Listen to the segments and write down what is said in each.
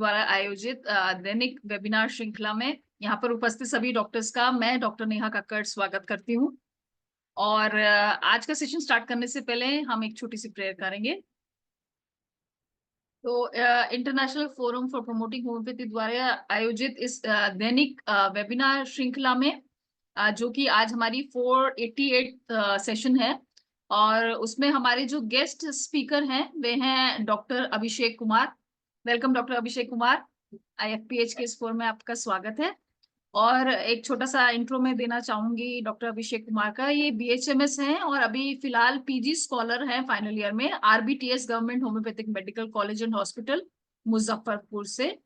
द्वारा आयोजित दैनिक वेबिनार श्रृंखला में यहाँ पर उपस्थित सभी डॉक्टर्स का मैं डॉक्टर नेहा कक्कड़ स्वागत करती हूँ। और आज का सेशन स्टार्ट करने से पहले हम एक छोटी सी प्रेयर करेंगे। तो international forum for promoting homeopathy द्वारा आयोजित इस दैनिक वेबिनार श्रृंखला में जो कि आज हमारी 488 सेशन है, और उसमें हमारे जो गेस्ट स्पीकर हैं वे हैं doctor Abhishek Kumar. Welcome doctor Abhishek Kumar, IFPH के इस फोरम में आपका स्वागत है। और एक छोटा सा इंट्रो में देना चाहूंगी डॉक्टर अभिषेक कुमार का। ये BHMS हैं और अभी फिलहाल PG स्कॉलर हैं फाइनल ईयर में, RBTS government homeopathic medical college and hospital Muzaffarpur से।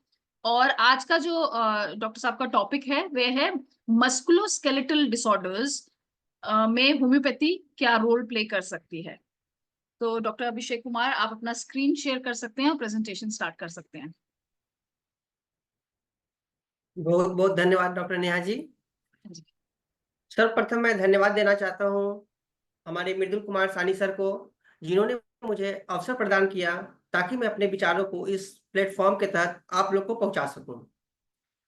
और आज का जो डॉक्टर साहब का टॉपिक है वह है मस्कुलोस्केलेटल डिसऑर्डर्स में होम्योपैथी क्या रोल प्ले कर सकती है। तो डॉक्टर अभिषेक कुमार, आप अपना स्क्रीन शेयर कर सकते हैं और प्रेजेंटेशन स्टार्ट कर सकते हैं। बहुत बहुत धन्यवाद डॉक्टर नेहा जी। सर्वप्रथम मैं धन्यवाद देना चाहता हूँ हमारे मृदुल कुमार सानी सर को, जिन्होंने मुझे अवसर प्रदान किया ताकि मैं अपने विचारों को इस प्लेटफॉर्म के तहत आप लोग को पहुंचा सकूं।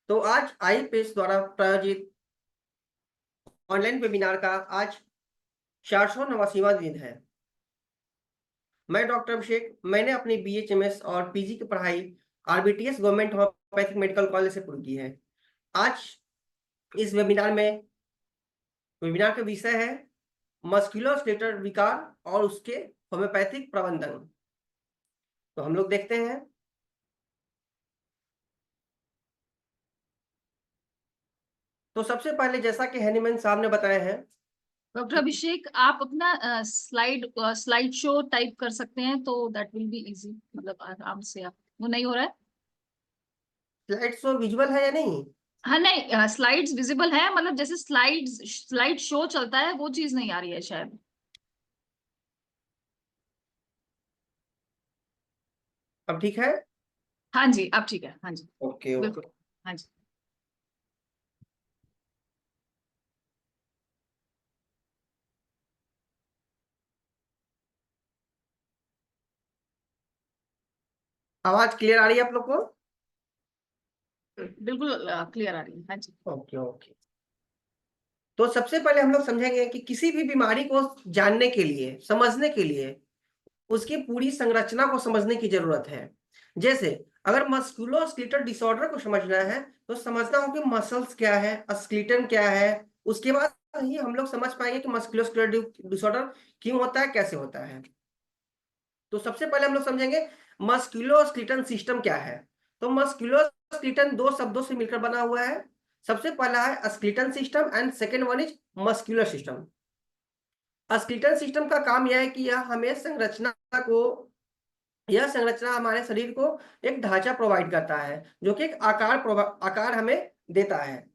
तो आज IFPH द्वारा प्रायोजित ऑनलाइन वेबिनार का आज 489वां दिन है। मैं डॉक्टर अभिषेक, मैंने अपनी BHMS और PG की पढ़ाई RBTS government homeopathic medical college से पूरी की है। आज इस वेबिनार का विषय है मस्कुलोस्केलेटल विकार और उसके होम्योपैथिक प्रबंधन। तो हम लोग देखते हैं। तो सबसे पहले जैसा कि हैनीमैन साहब ने बताया है, डॉक्टर अभिषेक आप अपना स्लाइड शो टाइप कर सकते हैं तो दैट विल बी इजी, मतलब आराम से। आप वो नहीं हो रहा है? स्लाइड शो विजुअल है या नहीं? हाँ नहीं, स्लाइड्स विजिबल है, मतलब जैसे स्लाइड शो चलता है वो चीज नहीं आ रही है शायद। अब ठीक है? हाँ जी, अब ठीक है। हाँ जी, ओके बिल्कुल। ओके। हाँ जी। आवाज क्लियर आ रही है आप लोग को? बिल्कुल क्लियर आ रही है। हाँ जी। Okay okay. तो सबसे पहले हम लोग समझेंगे कि किसी भी बीमारी को जानने के लिए, समझने के लिए उसकी पूरी संरचना को समझने की जरूरत है। जैसे अगर मस्कुलोस्केलेटल डिसऑर्डर को समझना है तो समझना हो कि मसल्स क्या है, स्केलेटन क्या है, उसके बाद ही हम लोग समझ पाएंगे कि मस्कुलोस्केलेटल डिसऑर्डर क्यों होता है, कैसे होता है। तो सबसे पहले हम लोग समझेंगे मस्कुलोस्केलेटल सिस्टम क्या है। तो मस्कुलोस्केलेटल दो शब्दों से मिलकर बना हुआ है। सबसे पहला है skeletal system and second one is muscular system. Skeletal system का काम यह है कि यह हमें यह संरचना हमारे शरीर को एक ढांचा प्रोवाइड करता है, जो कि एक आकार हमें देता है,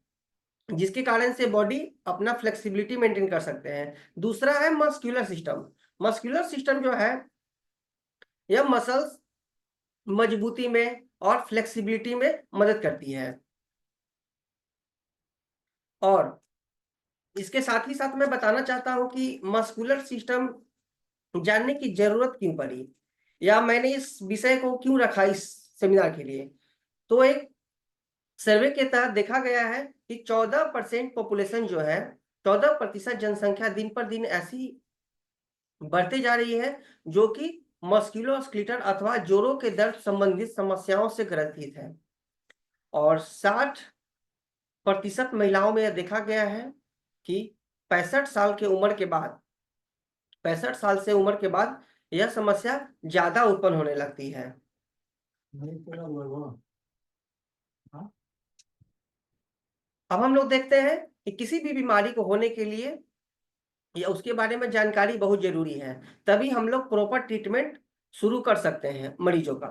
जिसके कारण से बॉडी अपना फ्लेक्सिबिलिटी मेंटेन कर सकते हैं। दूसरा है मस्कुलर सिस्टम। मस्कुलर सिस्टम जो है यह मसल्स मजबूती में और फ्लेक्सिबिलिटी में मदद करती है। और इसके साथ ही साथ मैं बताना चाहता हूं कि मस्कुलर सिस्टम जानने की जरूरत क्यों पड़ी, या मैंने इस विषय को क्यों रखा इस सेमिनार के लिए। तो एक सर्वे के तहत देखा गया है कि 14% पॉपुलेशन जो है, 14% जनसंख्या दिन पर दिन ऐसी बढ़ती जा रही है जो कि मस्कुलोस्केलेटल अथवा जोड़ों के दर्द संबंधित समस्याओं से ग्रसित है। और 60% महिलाओं में यह देखा गया है कि 65 साल के उम्र के बाद 65 साल से उम्र के बाद यह समस्या ज्यादा उत्पन्न होने लगती है। अब हम लोग देखते हैं कि किसी भी बीमारी को होने के लिए या उसके बारे में जानकारी बहुत जरूरी है, तभी हम लोग प्रॉपर ट्रीटमेंट शुरू कर सकते हैं मरीजों का।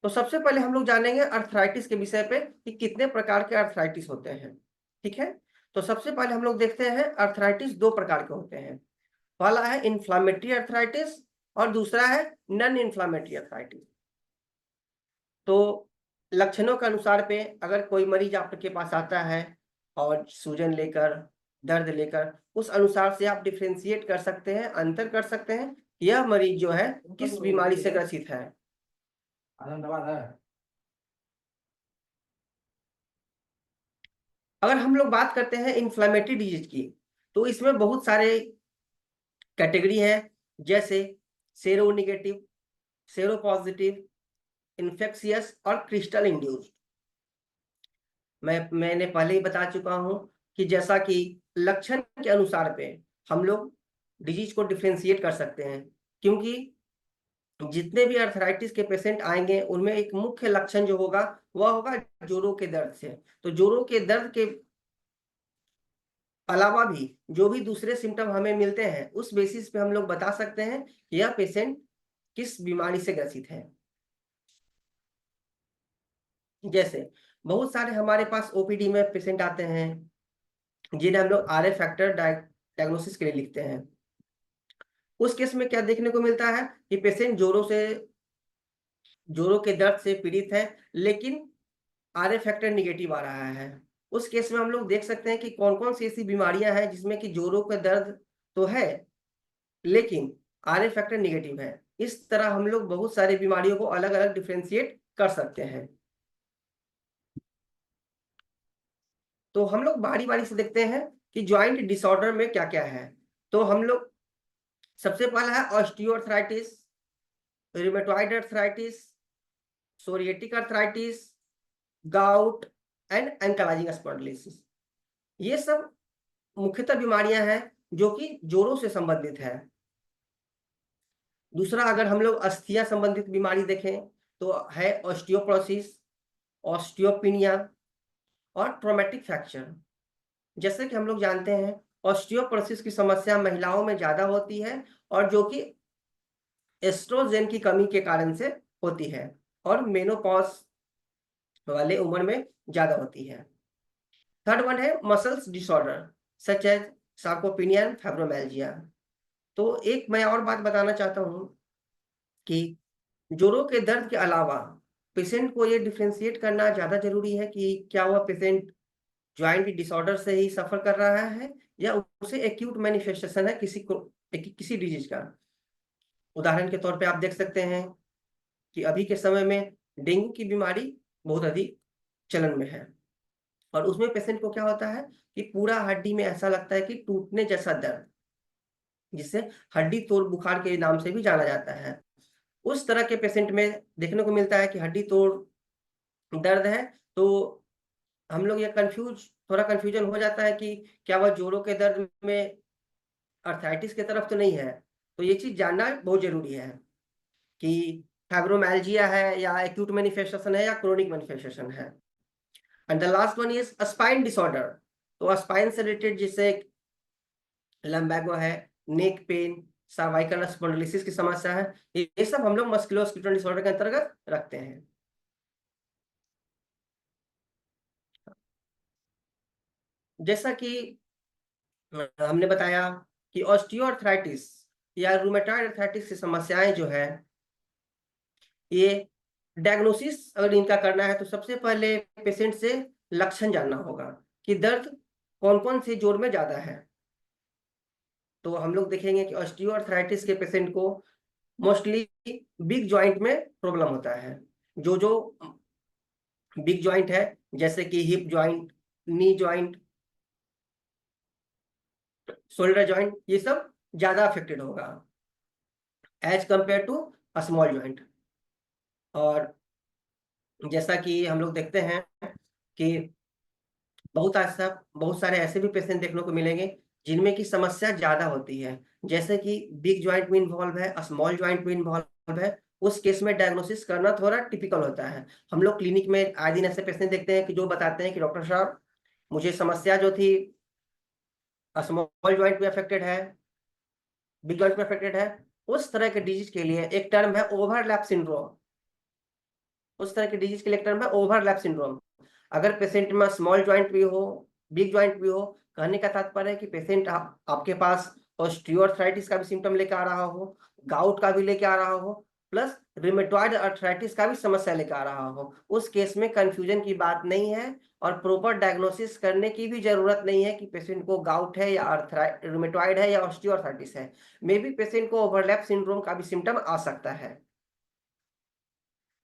तो सबसे पहले हम लोग जानेंगे अर्थराइटिस के विषय पे कि कितने प्रकार के अर्थराइटिस होते हैं। ठीक है, तो सबसे पहले हम लोग देखते हैं अर्थराइटिस दो प्रकार के होते हैं। पहला है इन्फ्लामेटरी अर्थराइटिस और दूसरा है नॉन इन्फ्लामेटरी अर्थराइटिस। तो लक्षणों के अनुसार पे अगर कोई मरीज आपके पास आता है और सूजन लेकर, दर्द लेकर, उस अनुसार से आप डिफ्रेंशिएट कर सकते हैं, अंतर कर सकते हैं यह मरीज जो है किस बीमारी से ग्रसित है। अगर हम लोग बात करते हैं इन्फ्लेमेटरी डिजीज की, तो इसमें बहुत सारे कैटेगरी है, जैसे sero negative, sero positive, infectious और क्रिस्टल इंड्यूस्ड। मैंने पहले ही बता चुका हूं कि जैसा कि लक्षण के अनुसार पे हम लोग डिजीज को डिफ्रेंशिएट कर सकते हैं, क्योंकि जितने भी अर्थराइटिस के पेशेंट आएंगे उनमें एक मुख्य लक्षण जो होगा वह होगा जोड़ों के दर्द से। तो जोड़ों के दर्द के अलावा भी जो भी दूसरे सिम्टम हमें मिलते हैं, उस बेसिस पे हम लोग बता सकते हैं कि यह पेशेंट किस बीमारी से ग्रसित है। जैसे बहुत सारे हमारे पास ओपीडी में पेशेंट आते हैं जिन्हें हम लोग आरए फैक्टर डायग्नोसिस के लिए लिखते हैं। उस केस में क्या देखने को मिलता है कि पेशेंट जोड़ों के दर्द से पीड़ित है, लेकिन आरए फैक्टर निगेटिव आ रहा है। उस केस में हम लोग देख सकते हैं कि कौन कौन सी ऐसी बीमारियां हैं जिसमें कि जोड़ों का दर्द तो है लेकिन आरए फैक्टर निगेटिव है। इस तरह हम लोग बहुत सारी बीमारियों को अलग अलग डिफ्रेंशिएट कर सकते हैं। तो हम लोग बारी बारी से देखते हैं कि ज्वाइंट डिसऑर्डर में क्या क्या है। तो हम लोग सबसे पहला है osteoarthritis, rheumatoid arthritis, psoriatic arthritis, gout and ankylosing spondylosis. ये सब मुख्यतः बीमारियां हैं जो कि जोड़ों से संबंधित है। दूसरा, अगर हम लोग अस्थियां संबंधित बीमारी देखें तो है ऑस्टियोपोरोसिस, ऑस्टियोपिनिया और ट्रॉमेटिक फ्रैक्चर। जैसे कि हम लोग जानते हैं ऑस्टियोपोरोसिस की समस्या महिलाओं में ज्यादा होती है और जो कि एस्ट्रोजन की कमी के कारण से होती है और मेनोपॉज वाले उम्र में ज्यादा होती है। थर्ड वन है muscles disorder such as sarcopenia and fibromyalgia. तो एक मैं और बात बताना चाहता हूँ कि जोड़ों के दर्द के अलावा पेशेंट को ये डिफ्रेंशिएट करना ज्यादा जरूरी है कि क्या वह पेशेंट ज्वाइंट डिसऑर्डर से ही सफर कर रहा है या उसे एक्यूट मैनिफेस्टेशन है किसी डिजीज का। उदाहरण के तौर पे आप देख सकते हैं कि अभी के समय में डेंगू की बीमारी बहुत अधिक चलन में है और उसमें पेशेंट को क्या होता है कि पूरा हड्डी में ऐसा लगता है कि टूटने जैसा दर्द, जिसे हड्डी तोड़ बुखार के नाम से भी जाना जाता है। उस तरह के पेशेंट में देखने को मिलता है कि हड्डी तोड़ दर्द है, तो हम लोग ये थोड़ा कंफ्यूजन हो जाता है कि क्या वह जोड़ों के दर्द में अर्थराइटिस की तरफ तो नहीं है। तो ये चीज जानना बहुत जरूरी है कि फाइब्रोमाइल्जिया है या एक्यूट मैनिफेस्टेशन है या क्रोनिक मैनिफेस्टेशन है। And the last one is spine disorder. तो स्पाइन से रिलेटेड जैसे लंबैगो है, नेक पेन, सर्वाइकल स्पॉन्डिलोसिस की समस्या है, ये सब हम लोग मस्कुलोस्केलेटल डिसऑर्डर के अंतर्गत रखते हैं। जैसा कि हमने बताया कि ऑस्टियोआर्थराइटिस या रूमेटॉइड अर्थराइटिस की समस्याएं जो है, ये डायग्नोसिस अगर इनका करना है तो सबसे पहले पेशेंट से लक्षण जानना होगा कि दर्द कौन कौन से जोड़ में ज्यादा है। तो हम लोग देखेंगे कि ऑस्टियोआर्थराइटिस के पेशेंट को मोस्टली बिग जॉइंट में प्रॉब्लम होता है। जो जो बिग जॉइंट है जैसे कि hip joint, knee joint, shoulder joint, ये सब ज्यादा अफेक्टेड होगा as compare to small joint. और जैसा कि हम लोग देखते हैं कि बहुत सारे ऐसे भी पेशेंट देखने को मिलेंगे जिनमें की समस्या ज्यादा होती है, जैसे कि बिग जॉइंट में इन्वॉल्व है, स्मॉल जॉइंट में इन्वॉल्व है। उस केस में डायग्नोसिस करना थोड़ा टिपिकल होता है। हम लोग क्लिनिक में आए दिन ऐसे पेशेंट देखते हैं कि जो बताते हैं कि डॉक्टर साहब मुझे समस्या जो थी स्मॉल जॉइंट में अफेक्टेड है, बिग जॉइंट में अफेक्टेड है। उस तरह के डिजीज के लिए एक टर्म है ओवरलैप सिंड्रोम। उस तरह के डिजीज के लिए एक टर्म है ओवरलैप सिंड्रोम। अगर पेशेंट में स्मॉल जॉइंट भी हो, बिग जॉइंट भी हो, कहने का तात्पर्य है कि पेशेंट आपके पास ऑस्टियोआर्थराइटिस का भी सिम्टम लेके आ रहा हो, गाउट का भी लेके आ रहा हो, प्लस रिमेटॉइड अर्थराइटिस का भी समस्या लेके आ रहा हो, उस केस में कंफ्यूजन की बात नहीं है और प्रॉपर डायग्नोसिस करने की भी जरूरत नहीं है कि पेशेंट को गाउट है या रिमेटॉइड है या ऑस्टियोआर्थराइटिस है। मे बी पेशेंट को ओवरलैप सिंड्रोम का भी सिम्टम आ सकता है।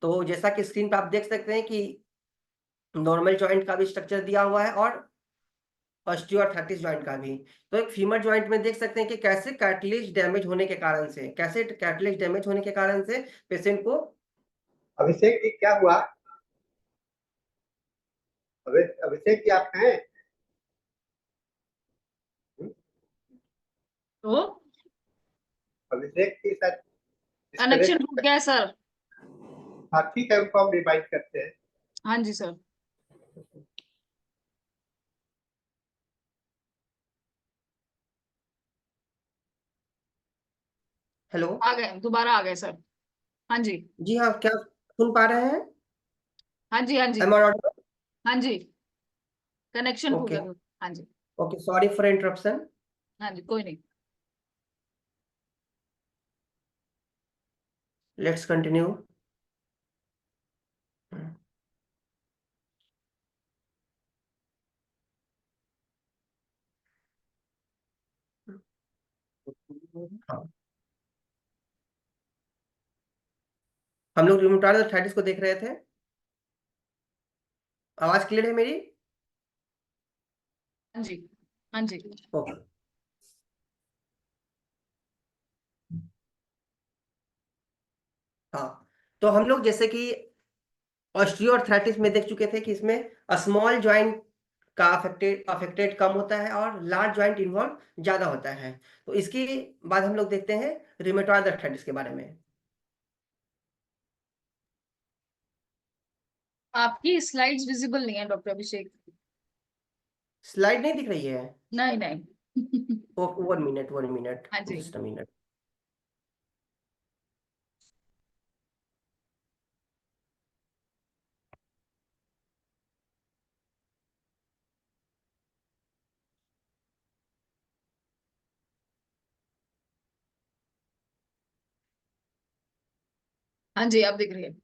तो जैसा कि स्क्रीन पे आप देख सकते हैं कि नॉर्मल जॉइंट का भी स्ट्रक्चर दिया हुआ है और ऑस्टियोआर्थराइटिस ज्वाइंट का भी। तो एक फीमर ज्वाइंट में देख सकते हैं कि कैसे कार्टिलेज डैमेज होने के कारण से, पेशेंट को अभिषेक जी क्या हुआ? अभिषेक जी आप हैं? तो अभिषेक जी शायद कनेक्शन डिस्कनेक्ट। रुक गया है सर। हाँ ठीक है, उनको हम रिवाइट करते हैं। हाँ जी सर। हेलो। आ गए, दोबारा आ गए सर। हाँ जी। जी हाँ, क्या सुन पा रहे हैं? हाँ जी। हाँ जी। M I audible? हाँ जी, कनेक्शन हो ओके। गया था। हाँ जी। Okay, sorry for interruption. हाँ जी, कोई नहीं। Let's continue. हाँ, हम लोग रूमेटॉइड आर्थराइटिस को देख रहे थे। आवाज क्लियर है मेरी? हाँ जी। हाँ जी। ओके। हाँ, तो हम लोग जैसे कि ऑस्टियोआर्थराइटिस में देख चुके थे कि इसमें स्मॉल जॉइंट का अफेक्टेड अफेक्टेड कम होता है और लार्ज जॉइंट इन्वॉल्व ज्यादा होता है। तो इसके बाद हम लोग देखते हैं रूमेटॉइड आर्थराइटिस के बारे में। आपकी स्लाइड्स विजिबल नहीं है डॉक्टर अभिषेक। स्लाइड नहीं दिख रही है? नहीं नहीं। वन मिनट, वन मिनट, हाँ जी। Just a minute. हाँ जी, अब दिख रही है।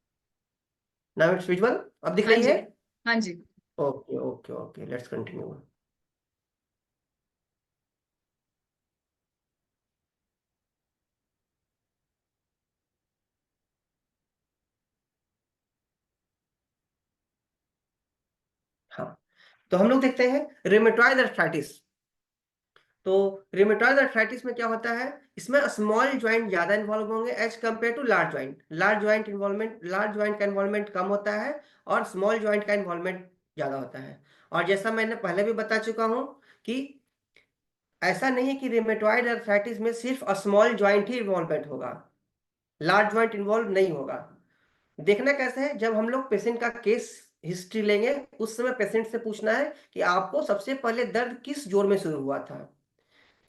नाउ इट्स विजुअल, अब दिख हाँ रही जी। है? हाँ जी। Okay okay okay, let's continue. हाँ, तो हम लोग देखते हैं रूमेटॉइड आर्थराइटिस। तो रूमेटॉइड आर्थराइटिस में क्या होता है, इसमें स्मॉल ज्वाइंट ज्यादा इन्वॉल्व होंगे as compare to large joint. Large joint का इन्वॉल्वमेंट कम होता है और स्मॉल ज्वाइंट का इन्वॉल्वमेंट ज्यादा होता है। और जैसा मैंने पहले भी बता चुका हूं कि ऐसा नहीं है कि रूमेटॉइड आर्थराइटिस में सिर्फ स्मॉल ज्वाइंट ही इन्वॉल्वमेंट होगा, लार्ज ज्वाइंट इन्वॉल्व नहीं होगा। देखना कैसे है, जब हम लोग पेशेंट का केस हिस्ट्री लेंगे उस समय पेशेंट से पूछना है कि आपको सबसे पहले दर्द किस जोड़ में शुरू हुआ था।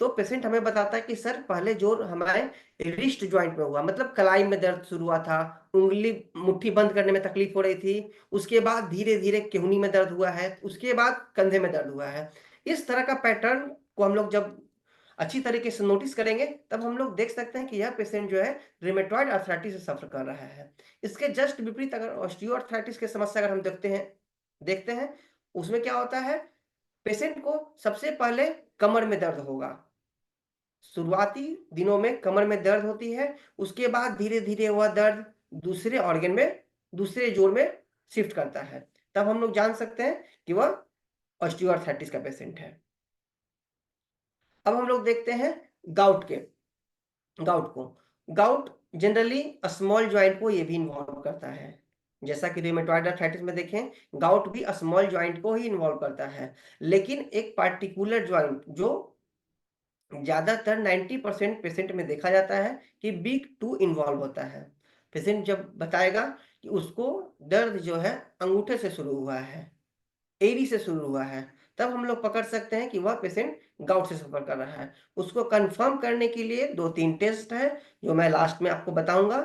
तो पेशेंट हमें बताता है कि सर पहले जोर हमारे रिस्ट ज्वाइंट में हुआ, मतलब कलाई में दर्द शुरू हुआ था, उंगली मुट्ठी बंद करने में तकलीफ हो रही थी, उसके बाद धीरे धीरे केहूनी में दर्द हुआ है, उसके बाद कंधे में दर्द हुआ है। इस तरह का पैटर्न को हम लोग जब अच्छी तरीके से नोटिस करेंगे तब हम लोग देख सकते हैं कि यह पेशेंट जो है रूमेटॉइड आर्थराइटिस से सफर कर रहा है। इसके जस्ट विपरीत अगर ऑस्टियोआर्थराइटिस की समस्या अगर हम देखते हैं उसमें क्या होता है, पेशेंट को सबसे पहले कमर में दर्द होगा। शुरुआती दिनों में कमर में दर्द होती है, उसके बाद धीरे धीरे वह दर्द दूसरे ऑर्गन में, दूसरे जोड़ में शिफ्ट करता है। तब हम लोग जान सकते हैं कि वह ऑस्टियोआर्थराइटिस का पेशेंट है। अब हम लोग देखते हैं गाउट गाउट को। गाउट जनरली स्मॉल ज्वाइंट को ये भी इन्वॉल्व करता है। जैसा कि रूमेटॉइड आर्थराइटिस में देखें, गाउट भी स्मॉल ज्वाइंट को ही इन्वॉल्व करता है, लेकिन एक पार्टिकुलर ज्वाइंट जो ज्यादातर 90% पेशेंट में देखा जाता है कि बिग टू इन्वॉल्व होता है। पेशेंट जब बताएगा कि उसको दर्द जो है अंगूठे से शुरू हुआ है, एड़ी से शुरू हुआ है, तब हम लोग पकड़ सकते हैं कि वह पेशेंट गाउट से सफर कर रहा है। उसको कंफर्म करने के लिए 2-3 टेस्ट है जो मैं लास्ट में आपको बताऊंगा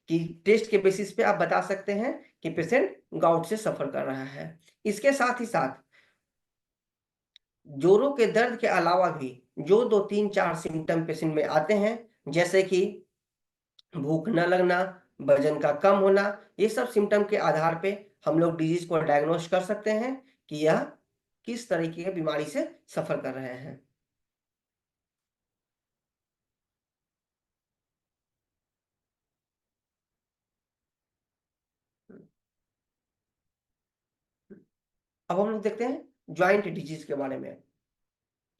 कि टेस्ट के बेसिस पे आप बता सकते हैं कि पेशेंट गाउट से सफर कर रहा है। इसके साथ ही साथ जोड़ों के दर्द के अलावा भी जो 2-3-4 सिम्टम पेशेंट में आते हैं, जैसे कि भूख न लगना, वजन का कम होना, ये सब सिम्टम के आधार पे हम लोग डिजीज को डायग्नोस कर सकते हैं कि यह किस तरीके की बीमारी से सफर कर रहे हैं। अब हम लोग देखते हैं ज्वाइंट डिजीज के बारे में।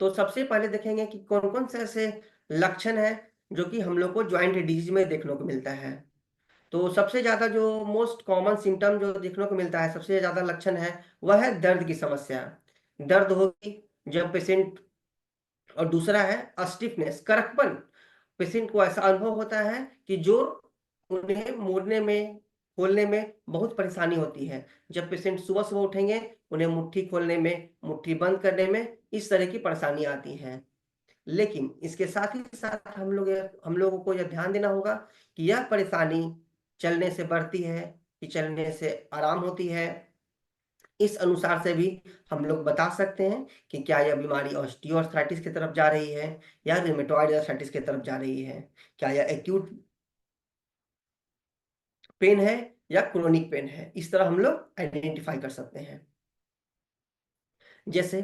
तो सबसे पहले देखेंगे कि कौन कौन से ऐसे लक्षण है जो कि हम लोग को ज्वाइंट डिजीज में देखने को मिलता है। तो सबसे ज्यादा जो मोस्ट कॉमन सिम्टम जो देखने को मिलता है, सबसे ज्यादा लक्षण है, वह है दर्द की समस्या। दर्द होगी जब पेशेंट, और दूसरा है स्टिफनेस, कड़कपन। पेशेंट को ऐसा अनुभव होता है कि जो उन्हें मोड़ने में, खोलने में बहुत परेशानी होती है। जब पेशेंट सुबह सुबह उठेंगे, उन्हें मुट्ठी खोलने में, मुट्ठी बंद करने में इस तरह की परेशानी आती है। लेकिन इसके साथ ही साथ हम लोगों को यह ध्यान देना होगा कि यह परेशानी चलने से बढ़ती है कि चलने से आराम होती है। इस अनुसार से भी हम लोग बता सकते हैं कि क्या यह बीमारी ऑस्टियोआर्थराइटिस की तरफ जा रही है या रूमेटॉइड आर्थराइटिस की तरफ जा रही है। क्या यह एक्यूट पेन है या क्रोनिक पेन है, इस तरह हम लोग आइडेंटिफाई कर सकते हैं। जैसे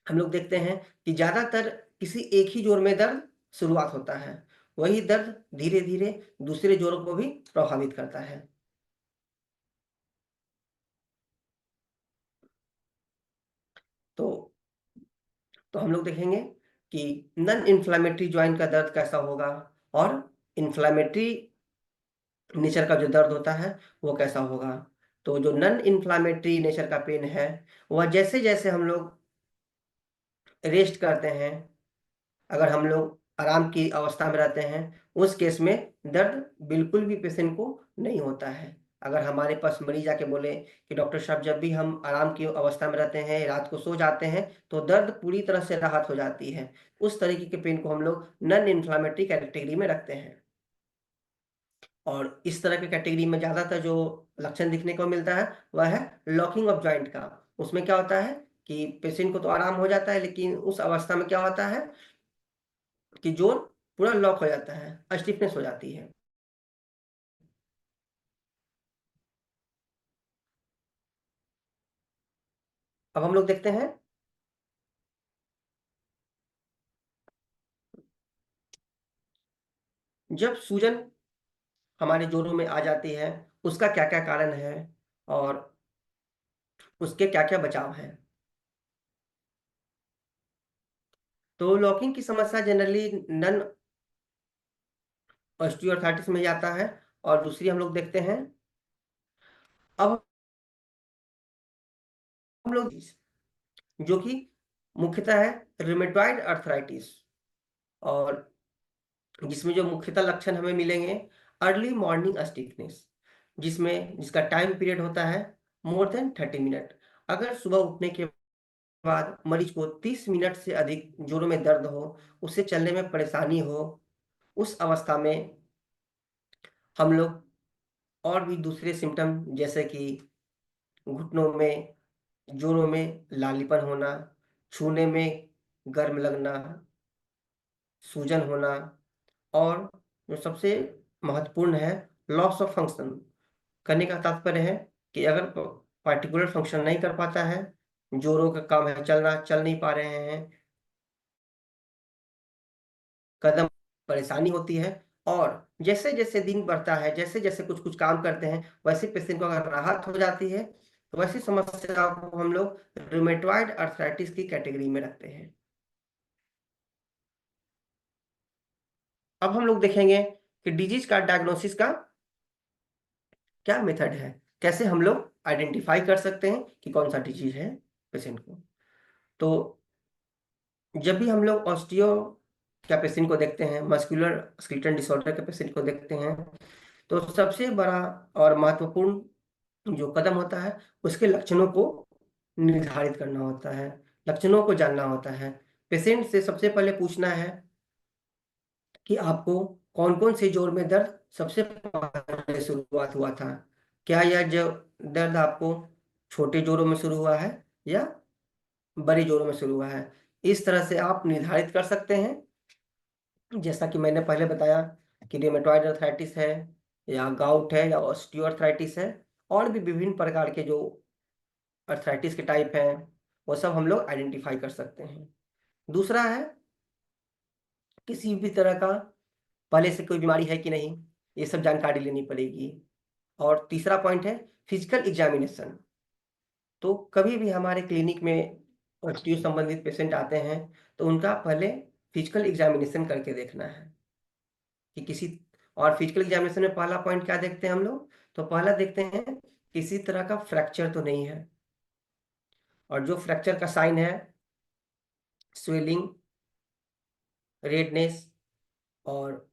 हम लोग देखते हैं कि ज्यादातर किसी एक ही जोड़ में दर्द शुरुआत होता है, वही दर्द धीरे धीरे दूसरे जोड़ों को भी प्रभावित करता है। तो हम लोग देखेंगे कि नॉन इन्फ्लामेटरी ज्वाइंट का दर्द कैसा होगा और इन्फ्लामेटरी नेचर का जो दर्द होता है वो कैसा होगा। तो जो नॉन इन्फ्लामेटरी नेचर का पेन है, वह जैसे जैसे हम लोग रेस्ट करते हैं, अगर हम लोग आराम की अवस्था में रहते हैं, उस केस में दर्द बिल्कुल भी पेशेंट को नहीं होता है। अगर हमारे पास मरीज आके बोले कि डॉक्टर साहब जब भी हम आराम की अवस्था में रहते हैं, रात को सो जाते हैं, तो दर्द पूरी तरह से राहत हो जाती है, उस तरीके के पेन को हम लोग नॉन इन्फ्लामेटरी कैटेगरी में रखते हैं। और इस तरह के कैटेगरी में ज्यादातर जो लक्षण दिखने को मिलता है वह है लॉकिंग ऑफ जॉइंट का। उसमें क्या होता है कि पेशेंट को तो आराम हो जाता है, लेकिन उस अवस्था में क्या होता है कि जोड़ पूरा लॉक हो जाता है, स्टिफनेस हो जाती है। अब हम लोग देखते हैं जब सूजन हमारे जोड़ों में आ जाती है, उसका क्या क्या कारण है और उसके क्या क्या बचाव है। तो लॉकिंग की समस्या जनरली नन ऑस्टियोआर्थराइटिस में ही आता है। और दूसरी हम लोग देखते हैं, अब हम लोग जो कि मुख्यतः है रूमेटॉइड अर्थराइटिस, और जिसमें जो मुख्यतः लक्षण हमें मिलेंगे, अर्ली मॉर्निंग स्टिफनेस, जिसका टाइम पीरियड होता है मोर देन 30 मिनट। अगर सुबह उठने के बाद मरीज को 30 मिनट से अधिक जोड़ों में दर्द हो, उसे चलने में परेशानी हो, उस अवस्था में हम लोग और भी दूसरे सिम्टम जैसे कि घुटनों में, जोड़ों में लालीपन होना, छूने में गर्म लगना, सूजन होना, और जो सबसे महत्वपूर्ण है लॉस ऑफ फंक्शन। करने का तात्पर्य है कि अगर पार्टिकुलर फंक्शन नहीं कर पाता है, जोड़ों का काम है चलना, चल नहीं पा रहे हैं, कदम, परेशानी होती है। और जैसे जैसे दिन बढ़ता है, जैसे जैसे कुछ कुछ काम करते हैं, वैसे पेशेंट को अगर राहत हो जाती है, तो वैसी समस्या को हम लोग रूमेटॉइड अर्थराइटिस की कैटेगरी में रखते हैं। अब हम लोग देखेंगे कि डिजीज का डायग्नोसिस का क्या मेथड है, कैसे हम लोग आइडेंटिफाई कर सकते हैं कि कौन सा डिजीज है पेशेंट को। तो जब भी हम लोग ऑस्टियो का पेशेंट को देखते हैं, मस्कुलर स्केलेटल डिसऑर्डर के पेशेंट को देखते हैं, तो सबसे बड़ा और महत्वपूर्ण जो कदम होता है, उसके लक्षणों को निर्धारित करना होता है, लक्षणों को जानना होता है। पेशेंट से सबसे पहले पूछना है कि आपको कौन कौन से जोड़ में दर्द सबसे पहले शुरुआत हुआ था। क्या यह जो दर्द आपको छोटे जोड़ों में शुरू हुआ है या बड़े जोड़ों में शुरू हुआ है। इस तरह से आप निर्धारित कर सकते हैं। जैसा कि मैंने पहले बताया कि रूमेटॉइड अर्थराइटिस है या गाउट है या ऑस्टियोआर्थराइटिस है, और भी विभिन्न प्रकार के जो अर्थराइटिस के टाइप हैं, वो सब हम लोग आइडेंटिफाई कर सकते हैं। दूसरा है किसी भी तरह का पहले से कोई बीमारी है कि नहीं, ये सब जानकारी लेनी पड़ेगी। और तीसरा पॉइंट है फिजिकल एग्जामिनेशन। तो कभी भी हमारे क्लिनिक में ऑस्टियो संबंधित पेशेंट आते हैं तो उनका पहले फिजिकल एग्जामिनेशन करके देखना है कि किसी, और फिजिकल एग्जामिनेशन में पहला पॉइंट क्या देखते हैं हम लोग, तो पहला देखते हैं किसी तरह का फ्रैक्चर तो नहीं है, और जो फ्रैक्चर का साइन है स्वेलिंग, रेडनेस और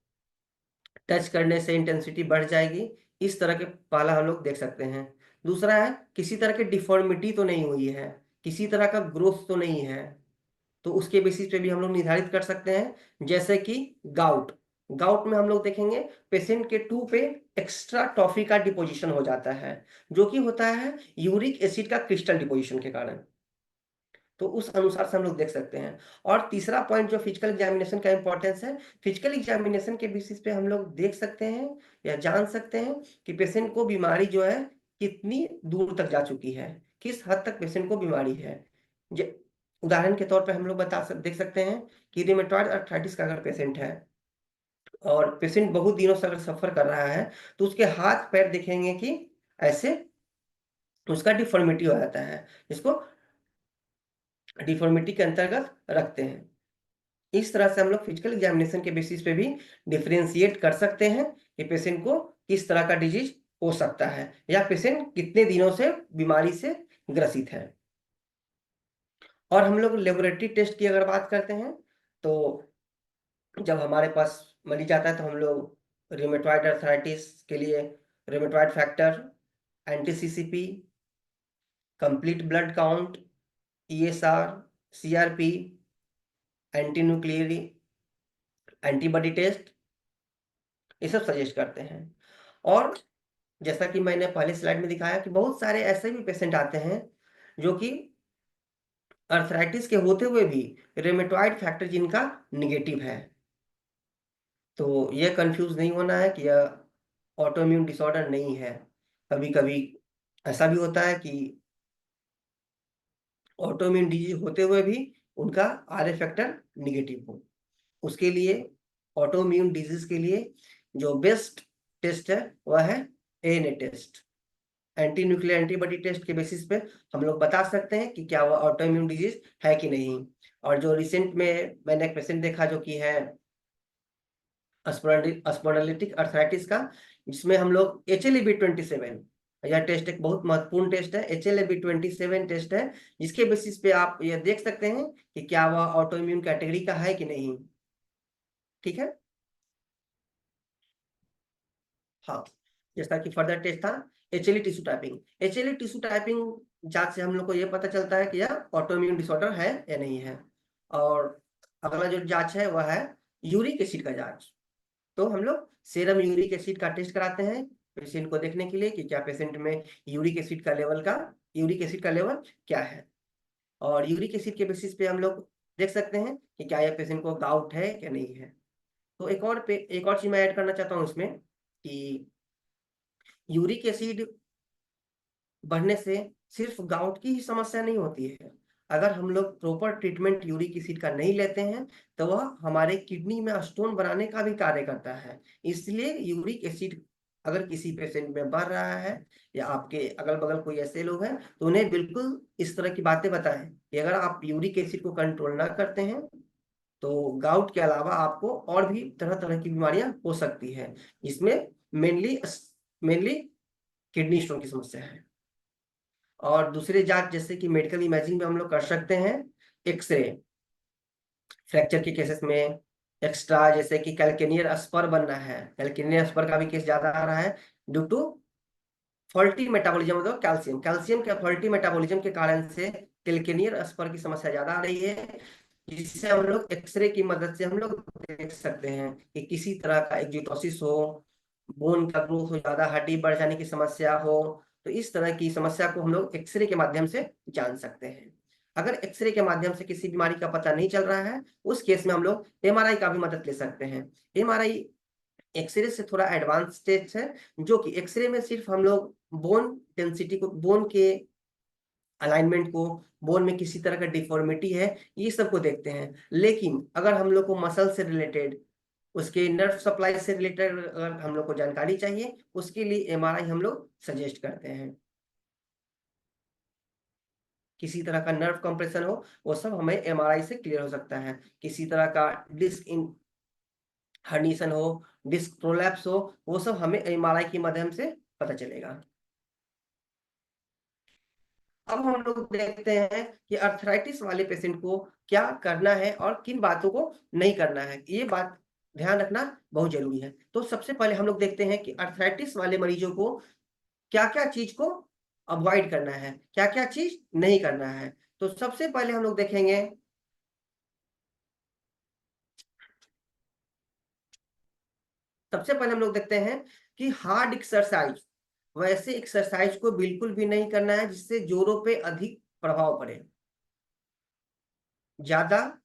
टच करने से इंटेंसिटी बढ़ जाएगी, इस तरह के पहला हम लोग देख सकते हैं। दूसरा है किसी तरह की डिफॉर्मिटी तो नहीं हुई है, किसी तरह का ग्रोथ तो नहीं है, तो उसके बेसिस पे भी हम लोग निर्धारित कर सकते हैं। जैसे कि गाउट, गाउट में हम लोग देखेंगे पेशेंट के टू पे एक्स्ट्रा टॉफी का डिपोजिशन हो जाता है, जो कि होता है यूरिक एसिड का क्रिस्टल डिपोजिशन के कारण, तो उस अनुसार से हम लोग देख सकते हैं। और तीसरा पॉइंट जो फिजिकल एग्जामिनेशन का इंपॉर्टेंस है, फिजिकल एग्जामिनेशन के बेसिस पे हम लोग देख सकते हैं या जान सकते हैं कि पेशेंट को बीमारी जो है कितनी दूर तक जा चुकी है, किस हद तक पेशेंट को बीमारी है। उदाहरण के तौर पे हम लोग देख सकते हैं कि रिमेटॉइड अर्थराइटिस का अगर पेशेंट है और पेशेंट बहुत दिनों से अगर सफर कर रहा है, तो उसके हाथ पैर देखेंगे कि ऐसे उसका डिफॉर्मिटी हो जाता है, जिसको डिफॉर्मिटी के अंतर्गत रखते हैं। इस तरह से हम लोग फिजिकल एग्जामिनेशन के बेसिस पे भी डिफरेंशिएट कर सकते हैं कि पेशेंट को किस तरह का डिजीज हो सकता है या पेशेंट कितने दिनों से बीमारी से ग्रसित है। और हम लोग लेबोरेटरी टेस्ट की अगर बात करते हैं, तो जब हमारे पास मरीज आता है तो हम लोग रिमेटॉइड अर्थराइटिस के लिए rheumatoid factor, anti CCP, complete blood count, ESR, CRP, anti nuclear antibody test, ये सब सजेस्ट करते हैं। और जैसा कि मैंने पहले स्लाइड में दिखाया कि बहुत सारे ऐसे भी पेशेंट आते हैं जो कि अर्थराइटिस के होते हुए भी रेमेटॉइड फैक्टर जिनका निगेटिव है, तो ये कंफ्यूज नहीं होना है कि यह ऑटोइम्यून डिसऑर्डर नहीं है। कभी कभी ऐसा भी होता है कि ऑटोइम्यून डिजीज होते हुए भी उनका RA फैक्टर निगेटिव हो। उसके लिए ऑटोइम्यून डिजीज के लिए जो बेस्ट टेस्ट है वह है ANA test, anti nuclear antibody test के बेसिस पे हम लोग बता सकते हैं कि क्या वह ऑटोइम्यून डिजीज है कि नहीं। और जो रिसेंट में मैंने एक पेशेंट देखा जो कि है स्पोंडिलिटिक अर्थराइटिस का, जिसमें हम लोग HLA-B27, यह टेस्ट एक बहुत महत्वपूर्ण टेस्ट है, HLA-B27 टेस्ट है, जिसके बेसिस पे आप यह देख सकते हैं कि क्या वह ऑटोइम्यून कैटेगरी का है कि नहीं। ठीक है, हाँ। जैसा कि फर्दर टेस्ट था HLA tissue typing, HLA tissue typing जांच से हम लोग को यह पता चलता है कि यह ऑटोइम्यून डिसऑर्डर है या नहीं है। और अगला जो जांच है वह है यूरिक एसिड का जांच। तो हम लोग सेरम यूरिक एसिड का टेस्ट कराते हैं पेशेंट को देखने के लिए कि क्या पेशेंट में यूरिक एसिड का लेवल क्या है। और यूरिक एसिड के बेसिस पे हम लोग देख सकते हैं कि क्या यह पेशेंट को गाउट है या नहीं है। तो एक और चीज मैं ऐड करना चाहता हूँ इसमें कि यूरिक एसिड बढ़ने से सिर्फ गाउट की ही समस्या नहीं होती है। अगर हम लोग प्रॉपर ट्रीटमेंट यूरिक एसिड का नहीं लेते हैं तो वह हमारे किडनी में स्टोन बनाने का भी कार्य करता है। इसलिए यूरिक एसिड अगर किसी पेशेंट में बढ़ रहा है या आपके अगल बगल कोई ऐसे लोग हैं, तो उन्हें बिल्कुल इस तरह की बातें बताएं कि अगर आप यूरिक एसिड को कंट्रोल ना करते हैं तो गाउट के अलावा आपको और भी तरह तरह की बीमारियां हो सकती है, जिसमें मेनली मेनली किडनी स्टोन की समस्या है। और दूसरे जांच जैसे कि मेडिकल इमेजिंग में हम लोग कर सकते हैं एक्सरे, फ्रैक्चर के केसेस में एक्स्ट्रा, जैसे कि कैल्केनियर स्पर बनना है, कैल्केनियर स्पर का भी केस ज्यादा आ रहा है ड्यू टू फॉल्टी मेटाबॉलिज्म, मतलब कैल्शियम के फॉल्टी मेटाबॉलिज्म के कारण से कैल्केनियर स्पर की समस्या ज्यादा आ रही है, जिससे हम लोग एक्सरे की मदद से हम लोग देख सकते हैं कि किसी तरह का एक्जिटोसिस हो, बोन का ग्रोथ हो, ज्यादा हड्डी बढ़ जाने की समस्या हो। तो इस तरह की समस्या को हम लोग एक्सरे के माध्यम से जान सकते हैं। अगर एक्सरे के माध्यम से किसी बीमारी का पता नहीं चल रहा है, उस केस में हम लोग MRI का भी मदद ले सकते हैं। MRI एक्सरे से थोड़ा एडवांस स्टेज है, जो कि एक्सरे में सिर्फ हम लोग बोन डेंसिटी को, बोन के अलाइनमेंट को, बोन में किसी तरह का डिफॉर्मिटी है, ये सब को देखते हैं। लेकिन अगर हम लोग को मसल से रिलेटेड, उसके नर्व सप्लाई से रिलेटेड अगर हम लोग को जानकारी चाहिए, उसके लिए MRI हम लोग सजेस्ट करते हैं। किसी तरह का नर्व कंप्रेशन हो, वो सब हमें एमआरआई से क्लियर हो सकता है। किसी तरह का डिस्क इन हर्निशन हो, डिस्क प्रोलैप्स हो, वो सब हमें एमआरआई के माध्यम से पता चलेगा। अब हम लोग देखते हैं कि अर्थराइटिस वाले पेशेंट को क्या करना है और किन बातों को नहीं करना है। ये बात ध्यान रखना बहुत जरूरी है। तो सबसे पहले हम लोग देखते हैं कि अर्थराइटिस वाले मरीजों को क्या-क्या चीज को अवॉइड करना है, क्या-क्या चीज नहीं करना है। तो सबसे पहले हम लोग देखेंगे सबसे पहले हम लोग देखते हैं कि हार्ड एक्सरसाइज, वैसे एक्सरसाइज को बिल्कुल भी नहीं करना है जिससे जोड़ों पे अधिक प्रभाव पड़े। ज्यादा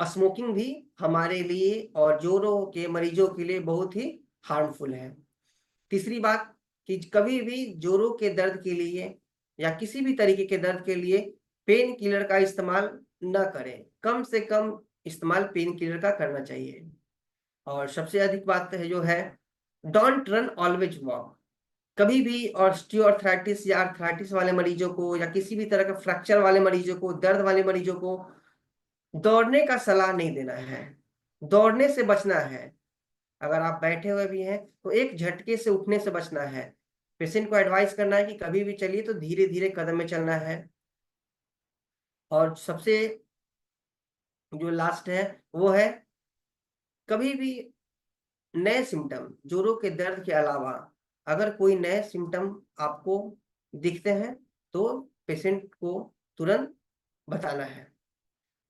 स्मोकिंग भी हमारे लिए और जोड़ों के मरीजों के लिए बहुत ही हार्मफुल है। तीसरी बात कि कभी भी जोड़ों के दर्द के लिए या किसी भी तरीके के दर्द के लिए पेन किलर का इस्तेमाल न करें। कम से कम इस्तेमाल पेन किलर का करना चाहिए। और सबसे अधिक बात है जो है, डोंट रन ऑलवेज वॉक। कभी भी ऑस्टियोआर्थराइटिस या आर्थराइटिस वाले मरीजों को या किसी भी तरह का फ्रैक्चर वाले मरीजों को, दर्द वाले मरीजों को दौड़ने का सलाह नहीं देना है, दौड़ने से बचना है। अगर आप बैठे हुए भी हैं तो एक झटके से उठने से बचना है। पेशेंट को एडवाइस करना है कि कभी भी चलिए तो धीरे धीरे कदम में चलना है। और सबसे जो लास्ट है वो है, कभी भी नए सिम्टम, जोड़ों के दर्द के अलावा अगर कोई नए सिम्टम आपको दिखते हैं तो पेशेंट को तुरंत बताना है।